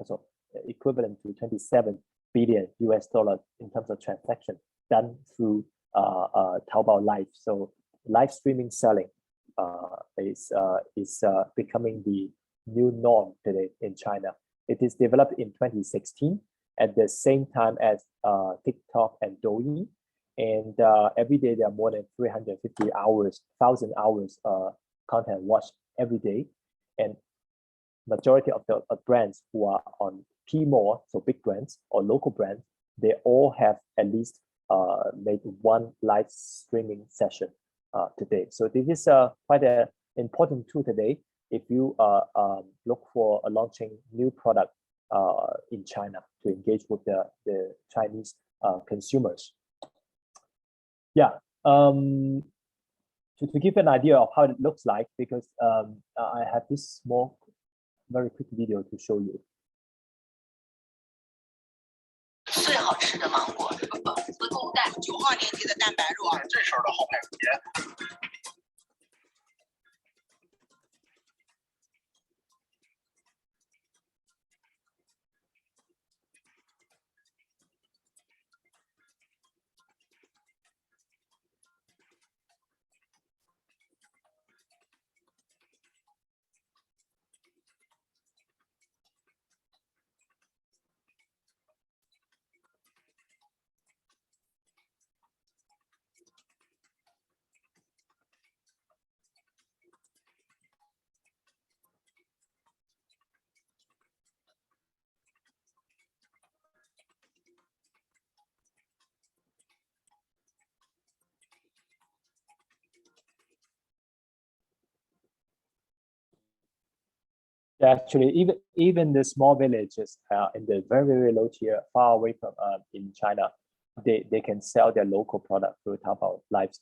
so equivalent to $27 billion in terms of transaction done through Taobao Live. So live streaming selling is becoming the new norm today in China. It is developed in 2016 at the same time as TikTok and Douyin. And every day there are more than 350,000 hours content watched every day. And majority of the brands who are on Tmall, so big brands or local brands, they all have at least made one live streaming session today. So this is quite an important tool today if you look for launching new product in China to engage with the Chinese consumers. Yeah, to give an idea of how it looks like, because I have this small, very quick video to show you. 最好吃的芒果，自贡蛋，9号链接的蛋白肉，这时候的好派节。Actually, even the small villages in the very low tier, far away from in China, they can sell their local product through Taobao live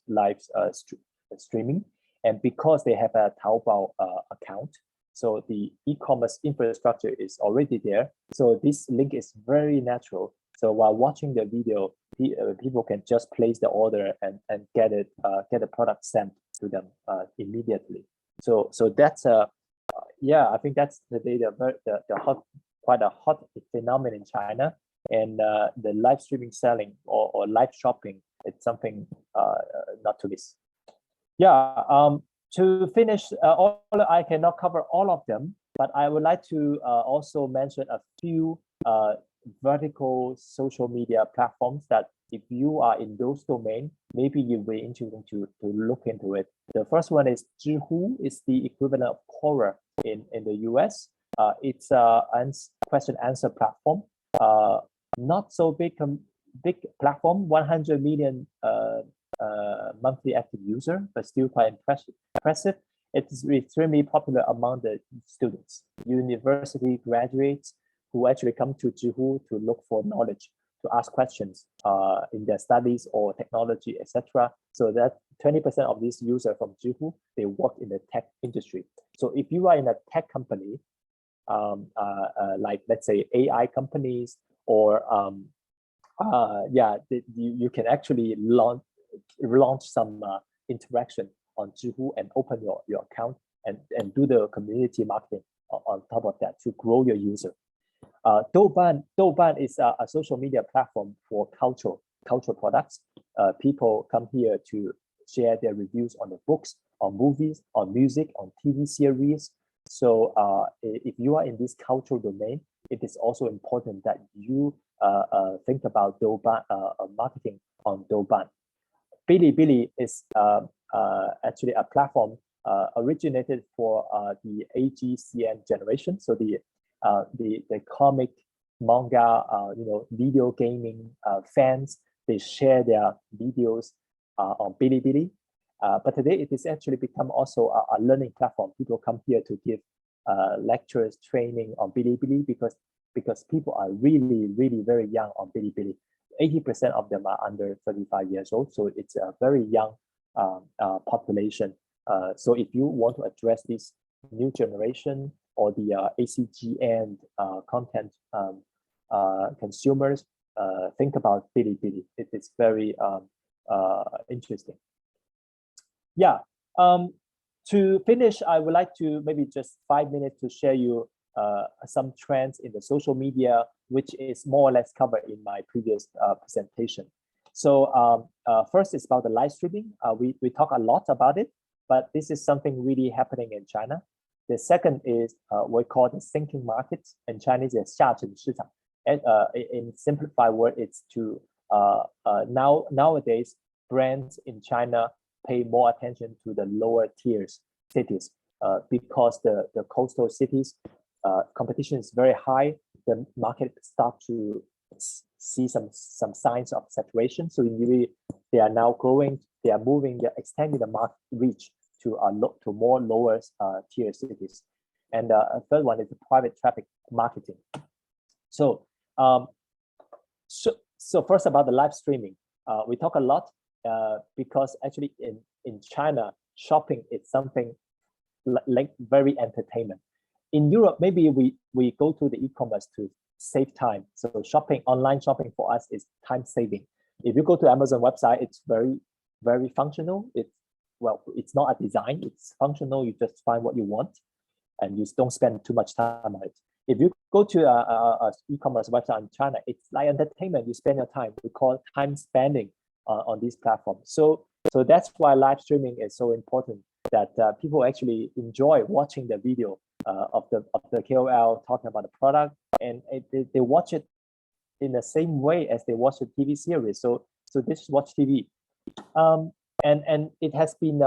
streaming. And because they have a Taobao account, so the e-commerce infrastructure is already there. So this link is very natural. So while watching the video, people can just place the order and get the product sent to them immediately. So that's yeah, I think that's quite a hot phenomenon in China, and the live streaming selling or live shopping, it's something not to miss. Yeah. To finish, I cannot cover all of them, but I would like to also mention a few vertical social media platforms that if you are in those domains, maybe you'll be interested to look into it. The first one is Zhihu, is the equivalent of Quora in the US. It's a question answer platform. Not so big platform, 100 million monthly active user, but still quite impressive. It's extremely popular among the students, university graduates who actually come to Zhihu to look for knowledge, to ask questions in their studies or technology, etc. So that 20% of these users from Zhihu, they work in the tech industry. So if you are in a tech company, like let's say AI companies, or you can actually launch some interaction on Zhihu and open your account and do the community marketing on top of that to grow your user. Douban is a social media platform for cultural products. People come here to share their reviews on the books, on movies, on music, on TV series. So if you are in this cultural domain, it is also important that you think about Douban marketing on Douban. Bilibili is actually a platform originated for the AGCN generation. So the comic, manga, video gaming fans, they share their videos on Bilibili. But today it is actually become also a learning platform. People come here to give lectures, training on Bilibili because people are really, really very young on Bilibili. 80% of them are under 35 years old. So it's a very young population. So if you want to address this new generation or the ACGN content consumers, think about Bilibili. It is very interesting. Yeah. To finish, I would like to maybe just 5 minutes to share you some trends in the social media, which is more or less covered in my previous presentation. So first is about the live streaming. We talk a lot about it, but this is something really happening in China. The second is we call the sinking market. In Chinese is 下沉市场. And in simplified word, it's to nowadays brands in China pay more attention to the lower tiers cities because the coastal cities competition is very high. The market start to see some signs of saturation. So really, they are now growing. They are moving. They're extending the market reach to more lower tier cities. And a third one is the private traffic marketing. So first about the live streaming, we talk a lot because actually in China, shopping is something like very entertainment. In Europe, maybe we go to the e-commerce to save time. So online shopping for us is time saving. If you go to Amazon website, it's very, very functional. It's not a design, it's functional. You just find what you want and you don't spend too much time on it. If you go to a e-commerce website in China, it's like entertainment. You spend your time. We call it time spending on these platforms. So that's why live streaming is so important, that people actually enjoy watching the video of the KOL talking about the product, and they watch it in the same way as they watch a TV series. So this is watch TV, and it has been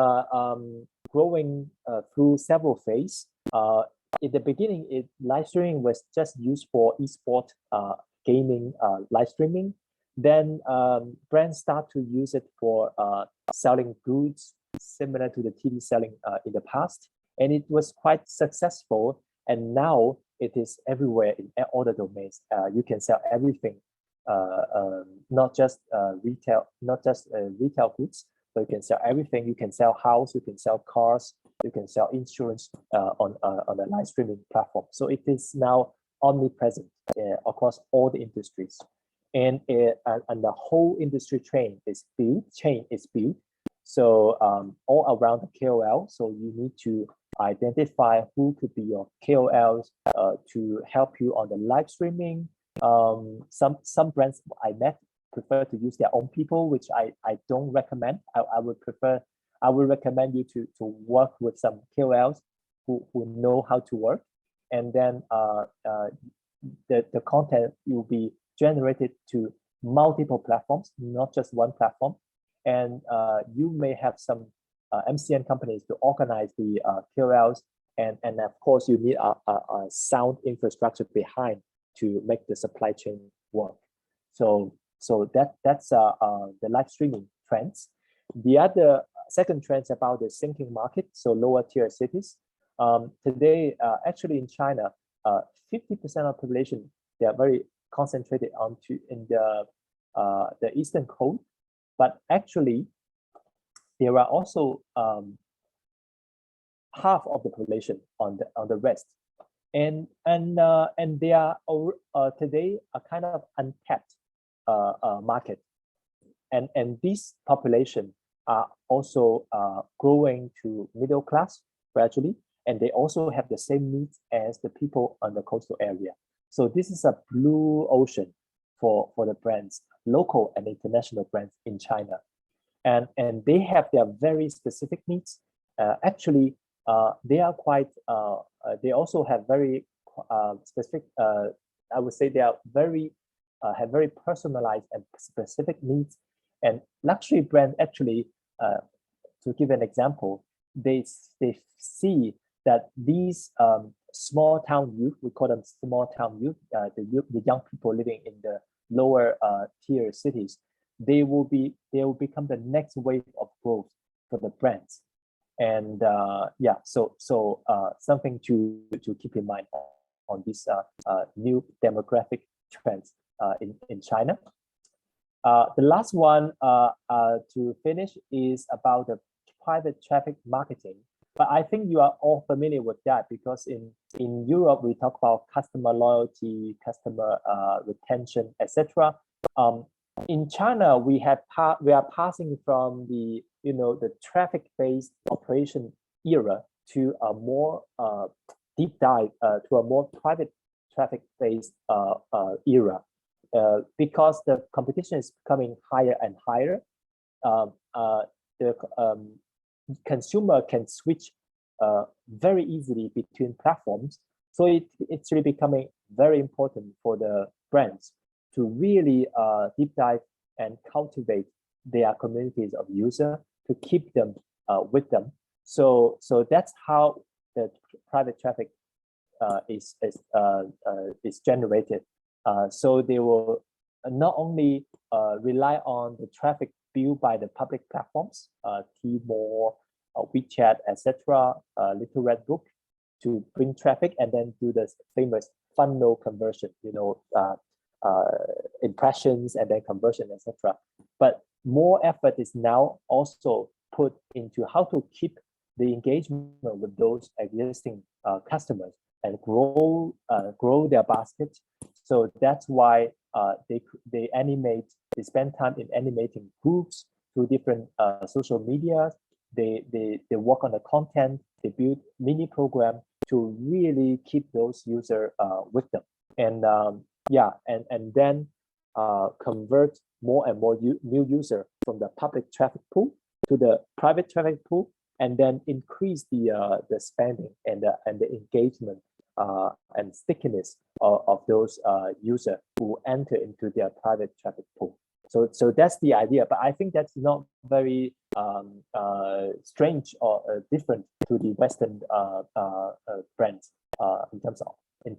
growing through several phases. In the beginning, live streaming was just used for esport gaming live streaming. Then brands start to use it for selling goods similar to the TV selling in the past. And it was quite successful. And now it is everywhere in all the domains. You can sell everything, not just retail goods, but you can sell everything. You can sell house, you can sell cars, you can sell insurance on a live streaming platform. So it is now omnipresent across all the industries. and the whole industry chain is built. So all around the KOL. So you need to identify who could be your KOLs to help you on the live streaming. Some brands I met prefer to use their own people, which I don't recommend. I would recommend you to work with some KOLs who know how to work, and then the content will be generated to multiple platforms, not just one platform. And you may have some MCN companies to organize the KOLs, and of course you need a sound infrastructure behind to make the supply chain work. So that's the live streaming trends. The other second trend is about the sinking market, so lower tier cities. Today, actually in China, 50% of the population, they are very concentrated in the eastern coast, but actually there are also half of the population on the west, and they are today a kind of untapped market, and this population are also growing to middle class gradually, and they also have the same needs as the people on the coastal area. So this is a blue ocean for the brands, local and international brands in China, and they have their very specific needs. Actually, they are quite. They also have very specific. I would say they are very have very personalized and specific needs. And luxury brand actually, to give an example, they see that these small town youth, we call them small town youth, the young people living in the lower tier cities, they will become the next wave of growth for the brands. And yeah, so something to keep in mind on these new demographic trends in China. The last one to finish is about the private traffic marketing. But I think you are all familiar with that, because in Europe we talk about customer loyalty, customer retention, etc. In China, we are passing from the traffic-based operation era to a more deep dive to a more private traffic-based era, because the competition is becoming higher and higher. The consumer can switch very easily between platforms, so it's really becoming very important for the brands to really deep dive and cultivate their communities of users to keep them with them. So that's how the private traffic is generated. So they will not only rely on the traffic built by the public platforms, Tmall, WeChat, etc., Little Red Book, to bring traffic and then do the famous funnel conversion, impressions and then conversion, etc. But more effort is now also put into how to keep the engagement with those existing customers and grow their basket. So that's why they spend time in animating groups through different social media. They work on the content. They build mini program to really keep those users with them, and then convert more and more new users from the public traffic pool to the private traffic pool, and then increase the spending and the engagement and stickiness of those users who enter into their private traffic pool. So that's the idea, but I think that's not very strange or different to the Western brands in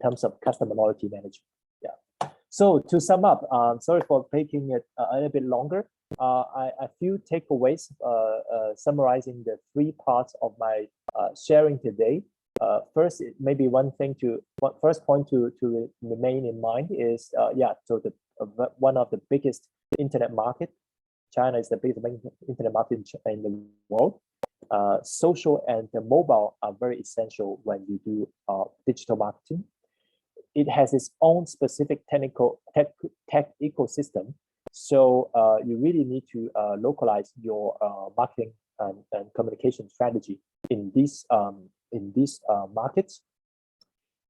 terms of customer loyalty management. Yeah. So to sum up, sorry for making it a little bit longer. A few takeaways summarizing the three parts of my sharing today. First, maybe first point to remain in mind is so one of the biggest internet market. China is the biggest internet market in the world. Social and the mobile are very essential when you do digital marketing. it has its own specific tech ecosystem. So you really need to localize your marketing and communication strategy in these markets.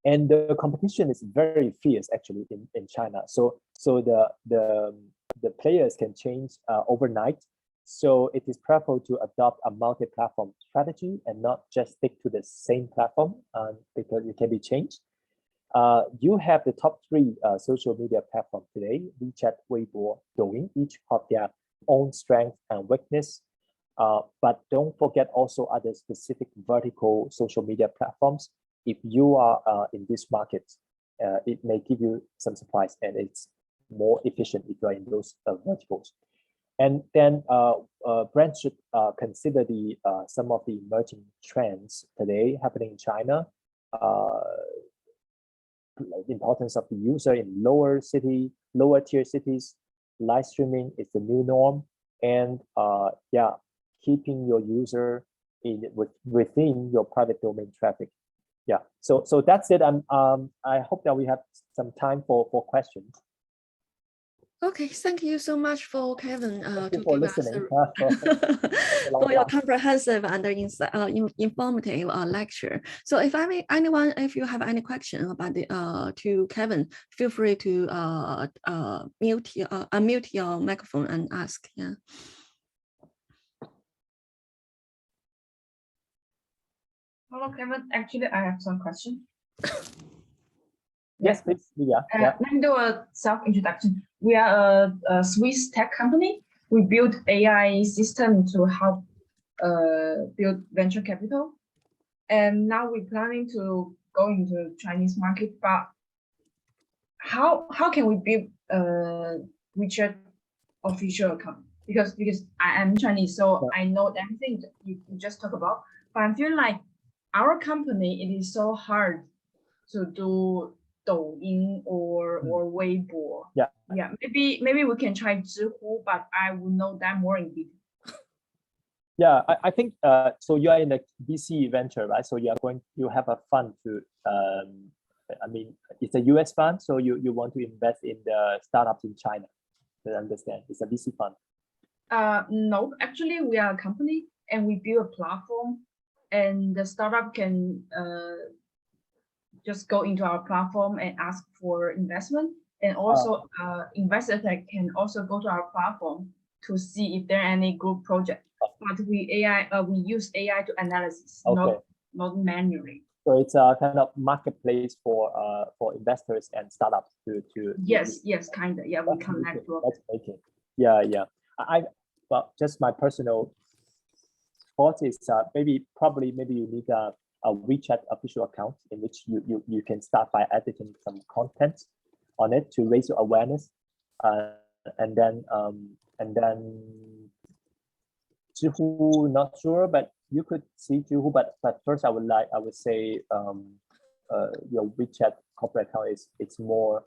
And the competition is very fierce actually in China. So the players can change overnight. So it is preferable to adopt a multi-platform strategy and not just stick to the same platform because it can be changed. You have the top 3 social media platforms today: WeChat, Weibo, Douyin. Each have their own strength and weakness. But don't forget also other specific vertical social media platforms. If you are in this market, it may give you some surprise, and it's more efficient if you are in those verticals. And then brands should consider some of the emerging trends today happening in China. The importance of the user in lower tier cities. Live streaming is the new norm, and keeping your user within your private domain traffic. Yeah, so that's it. I hope that we have some time for questions. Okay, thank you so much for Kevin to for give us listening. for your comprehensive and informative lecture. So if if you have any question about to Kevin, feel free to unmute your microphone and ask. Yeah. Hello, Kevin. Actually, I have some questions. Yes, please. Yeah. Let me do a self-introduction. We are a Swiss tech company. We build AI system to help build venture capital. And now we're planning to go into Chinese market, but how can we build WeChat official account? Because I am Chinese, so I know everything that you just talked about. But I feel like our company, it is so hard to do Douyin or Weibo. Yeah. Maybe we can try Zhihu, but I will know that more in detail. Yeah, I think so. You are in a VC venture, right? So you have a fund to. I mean, it's a US fund, so you want to invest in the startups in China. I understand. It's a VC fund. No, actually, we are a company and we build a platform, and the startup can just go into our platform and ask for investment, and also investors can also go to our platform to see if there are any good projects. But we use AI to analysis, not manually. So it's a kind of marketplace for investors and startups to. Yes, kind of. Yeah, we connect. That's making. Yeah. Well, just my personal thought is probably you need a WeChat official account in which you can start by editing some content on it to raise your awareness, and then Zhihu, not sure, but you could see Zhihu. But first, I would say your WeChat corporate account it's more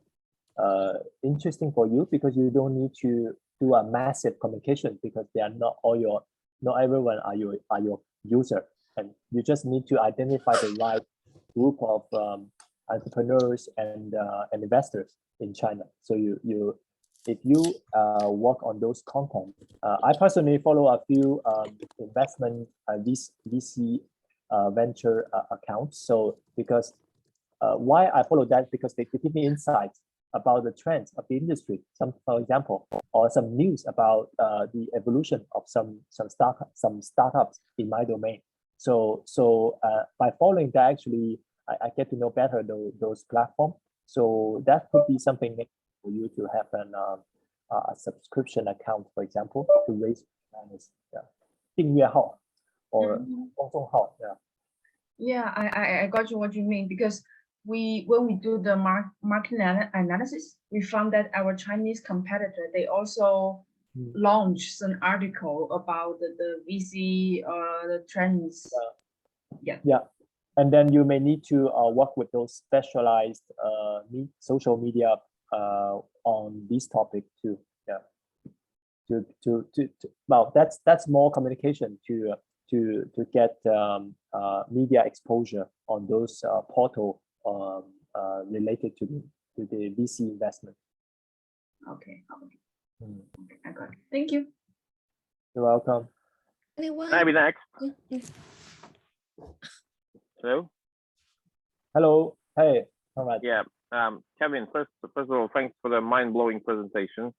interesting for you because you don't need to do a massive communication because they are not everyone are your user, and you just need to identify the right group of entrepreneurs and investors in China. So if you work on those content, I personally follow a few investment VC venture accounts. So because why I follow that, because they give me insights about the trends of the industry, for example, or some news about the evolution of some startups in my domain. So by following that, actually, I get to know better those platforms. So that could be something for you to have a subscription account, for example, to raise awareness. Yeah, 订阅号 or 公众号. Yeah, I got you what you mean, because when we do the market analysis, we found that our Chinese competitor, they also launched an article about the VC the trends. Yeah. And then you may need to work with those specialized social media on this topic too. Yeah. Well, that's more communication to get media exposure on those portal related to the VC investment. Okay. Okay. Mm. Okay, I got it. Thank you. You're welcome. Anyone? Can I be next? Yes. Hello. Hello. Hey, Conrad. Yeah. Kevin, first of all, thanks for the mind-blowing presentation.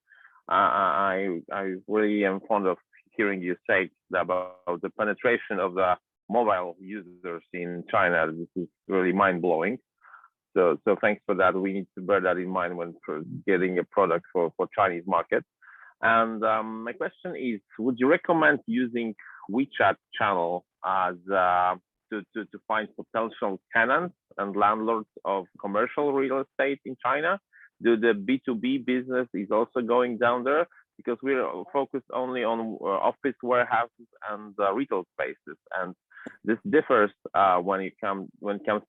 I really am fond of hearing you say about the penetration of the mobile users in China. This is really mind-blowing. So thanks for that. We need to bear that in mind when getting a product for Chinese market. And my question is, would you recommend using WeChat channel as to find potential tenants and landlords of commercial real estate in China? Do the B2B business is also going down there? Because we're focused only on office warehouses and retail spaces, and this differs when it comes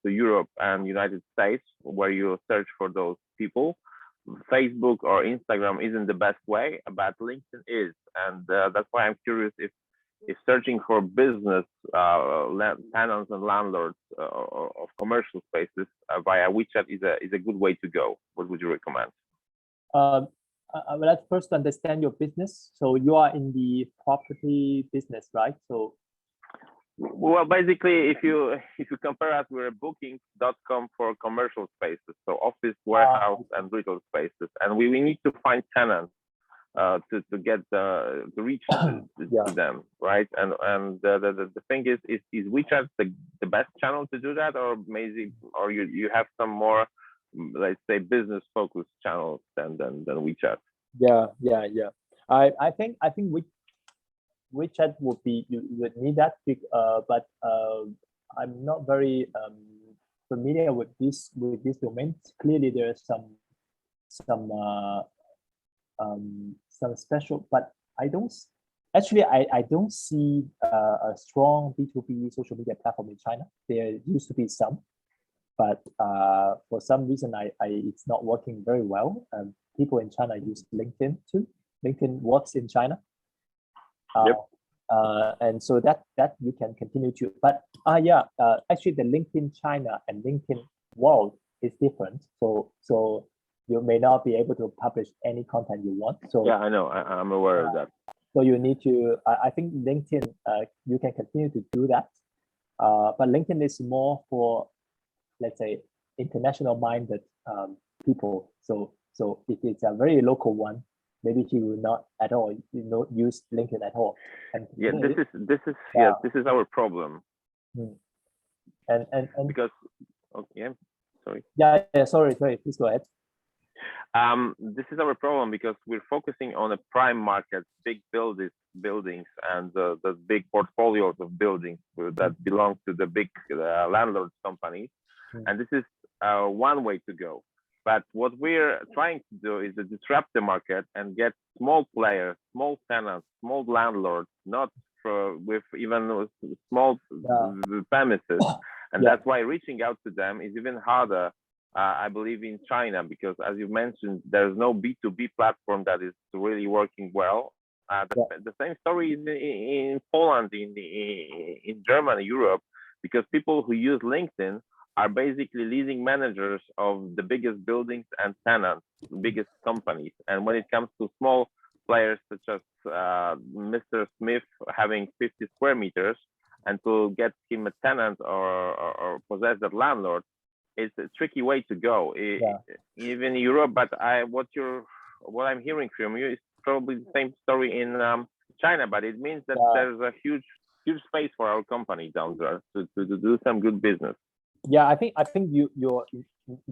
to Europe and United States, where you search for those people. Facebook or Instagram isn't the best way, but LinkedIn is, and that's why I'm curious if searching for business tenants and landlords of commercial spaces via WeChat is a good way to go. What would you recommend? Let's first understand your business. So you are in the property business, right? So, well, basically, if you compare us, we're a booking.com for commercial spaces, so office, warehouse, and retail spaces, and we need to find tenants to get to reach to them, right? And the thing is WeChat the best channel to do that, or maybe you have some more, let's say, business focused channels than WeChat? Yeah. I think WeChat would be, you would need that, but I'm not very familiar with this domain. Clearly, there's some special, but I don't see a strong B2B social media platform in China. There used to be some, but for some reason it's not working very well. People in China use LinkedIn too. LinkedIn works in China. And so that you can continue to, but actually the LinkedIn China and LinkedIn World is different. So you may not be able to publish any content you want. So yeah, I know, I'm aware of that. So you need to, I think LinkedIn, you can continue to do that. But LinkedIn is more for, let's say, international minded people. So if it's a very local one, maybe he will not at all, use LinkedIn at all. And yeah, this is our problem. And because sorry. Yeah, sorry, please go ahead. This is our problem because we're focusing on a prime market, big buildings, and the big portfolios of buildings that belong to the big landlord companies, and this is one way to go. But what we're trying to do is to disrupt the market and get small players, small tenants, small landlords, not with even small premises, and that's why reaching out to them is even harder. I believe in China, because as you mentioned, there's no B2B platform that is really working well. The same story is in Poland, in Germany, Europe, because people who use LinkedIn are basically leasing managers of the biggest buildings and tenants, biggest companies. And when it comes to small players such as Mr. Smith having 50 square meters, and to get him a tenant or possess that landlord, it's a tricky way to go, even in Europe. But what I'm hearing from you is probably the same story in China. But it means that there's a huge space for our company down there to do some good business. Yeah, I think you're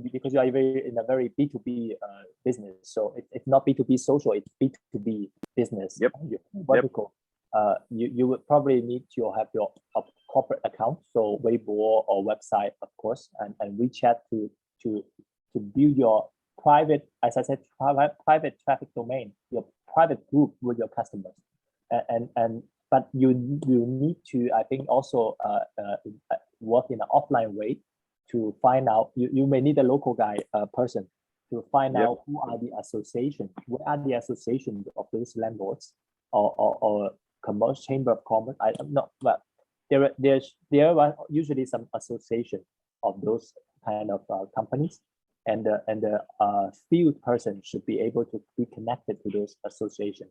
because you are in a very B2B business. So it's not B2B social, it's B2B business. Yep. Vertical. You would probably need to have your corporate account, so Weibo or website, of course, and WeChat to build your private, as I said, private traffic domain, your private group with your customers, but you need to, I think, also work in an offline way to find out. You may need a local person to find out who are the associations, what are the associations of those landlords or commercial chamber of commerce. I'm not, but there are usually some association of those kind of companies, and the field person should be able to be connected to those associations.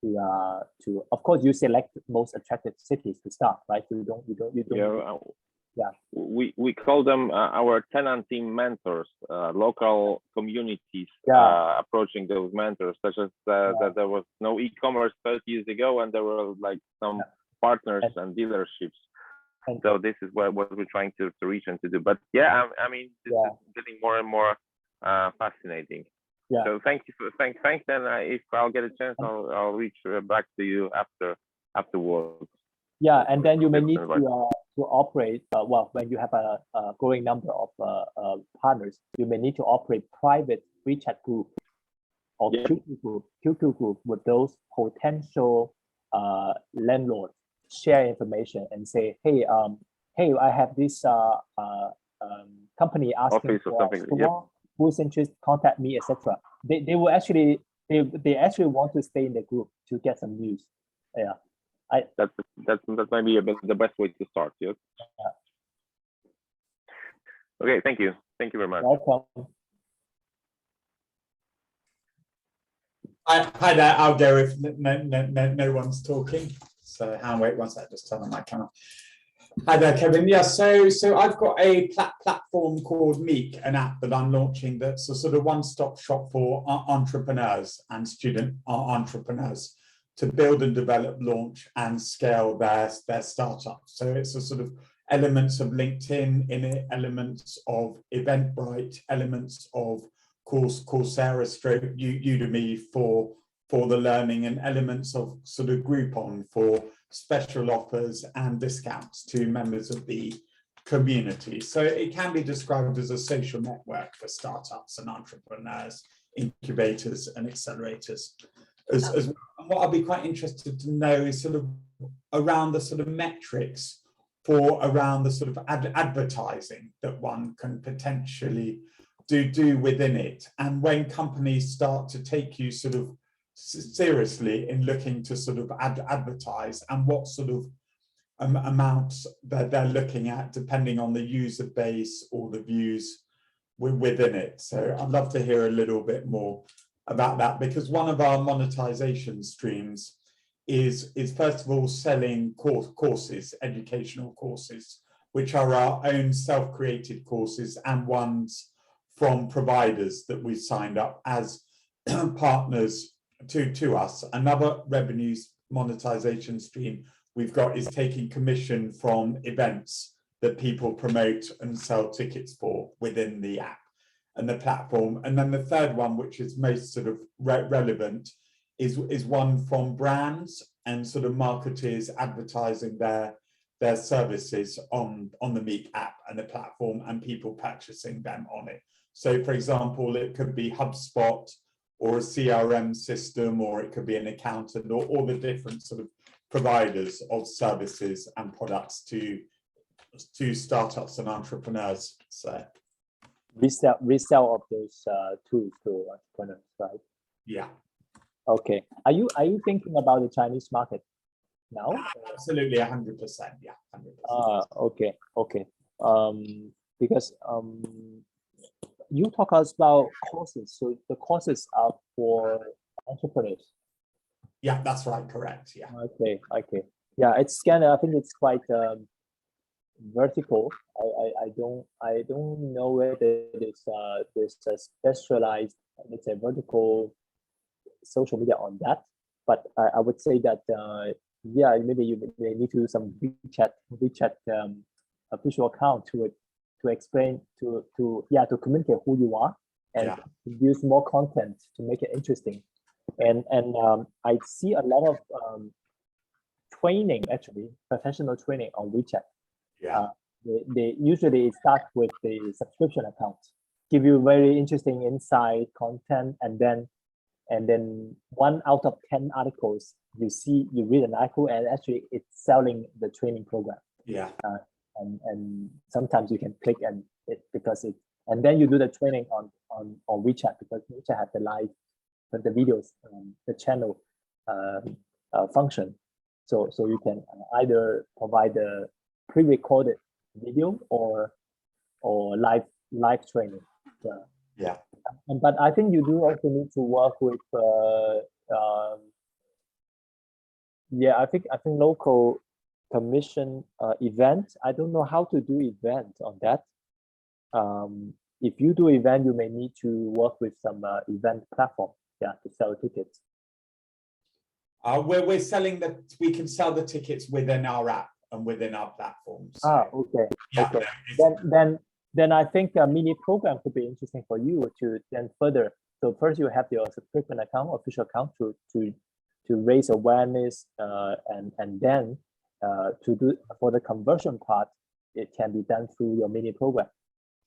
To of course you select most attractive cities to start, right? You don't. Yeah. We call them our tenant team mentors, local communities approaching those mentors, such as that there was no e-commerce 30 years ago, and there were like some partners and dealerships. And so this is what we're trying to reach and to do. But yeah, I mean, this is getting more and more fascinating. Yeah. So thanks. Then if I'll get a chance, I'll reach back to you afterwards. Yeah, and then you may need to operate, well, when you have a growing number of partners, you may need to operate private WeChat group or QQ group with those potential landlords, share information and say, hey, I have this company asking for who's interested, contact me, etc. They will actually, they actually want to stay in the group to get some news. Yeah. That might be the best way to start. Yes. Okay. Thank you very much. Welcome. Hi there. I'll go if no one's talking. So wait one sec. Just turn on my camera. Hi there, Kevin. Yeah. So I've got a platform called Meek, an app that I'm launching that's a sort of one-stop shop for entrepreneurs and student entrepreneurs to build and develop, launch and scale their startups. So it's a sort of elements of LinkedIn in it, elements of Eventbrite, elements of Coursera, Udemy for the learning, and elements of sort of Groupon for special offers and discounts to members of the community. So it can be described as a social network for startups and entrepreneurs, incubators and accelerators. As what I'll be quite interested to know is sort of around the sort of metrics for around the sort of advertising that one can potentially do within it, and when companies start to take you sort of seriously in looking to sort of advertise, and what sort of amounts that they're looking at depending on the user base or the views within it. So I'd love to hear a little bit more about that, because one of our monetization streams is first of all selling courses, educational courses, which are our own self-created courses and ones from providers that we've signed up as partners to us. Another revenues monetization stream we've got is taking commission from events that people promote and sell tickets for within the app and the platform. And then the third one, which is most sort of relevant, is one from brands and sort of marketers advertising their services on the Meek app and the platform, and people purchasing them on it. So for example, it could be HubSpot or a CRM system, or it could be an accountant, or all the different sort of providers of services and products to startups and entrepreneurs. So resell of those tools to entrepreneurs, right? Yeah. Okay. Are you thinking about the Chinese market now? Absolutely, 100%. Yeah, 100%. Okay. Because you talk us about courses. So the courses are for entrepreneurs. Yeah, that's right. Correct. Yeah. Okay. Yeah, it's kind of, I think it's quite vertical. I don't know whether there's a specialized, let's say, vertical social media on that, but I would say that yeah, maybe you may need to do some WeChat official account to explain to communicate who you are and use more content to make it interesting. And I see a lot of training, actually professional training on WeChat. Yeah. They usually start with the subscription account, give you very interesting insight content, and then 1 out of 10 articles you read an article and actually it's selling the training program. Yeah. And sometimes you can click and then you do the training on WeChat, because WeChat has the live, the videos, the channel function. So you can either provide a pre-recorded video or live live training. Yeah. But I think you do also need to work with yeah, I think local commission event. I don't know how to do event on that. If you do event, you may need to work with some event platform, to sell tickets. We're selling that we can sell the tickets within our app and within our platforms. Okay. Yeah, Okay. Then I think a mini program could be interesting for you to then further. So first you have your subscription account, official account to raise awareness, and then to do for the conversion part, it can be done through your mini program.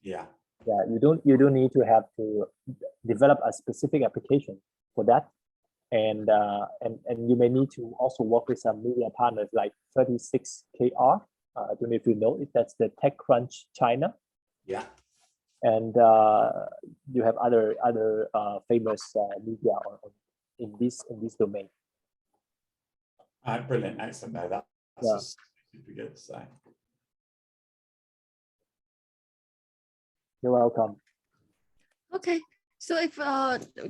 Yeah. Yeah, you don't need to have to develop a specific application for that. And you may need to also work with some media partners like 36KR. I don't know if you know it. That's the TechCrunch China. Yeah. And you have other famous media in this domain. Brilliant, excellent. No, that's super good. So. You're welcome. Okay. So if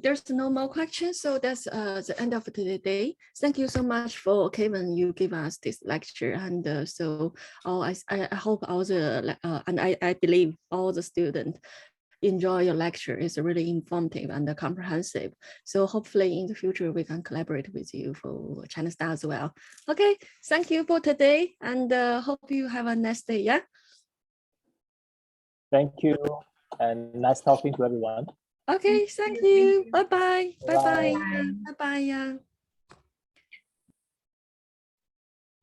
there's no more questions, so that's the end of today. Thank you so much for Kevin. You give us this lecture, and so I hope all the and I believe all the students enjoy your lecture. It's really informative and comprehensive. So hopefully in the future we can collaborate with you for China Star as well. Okay, thank you for today, and hope you have a nice day. Yeah. Thank you, and nice talking to everyone. Okay, thank you. Bye bye. Bye bye. Bye. Bye bye. Yeah.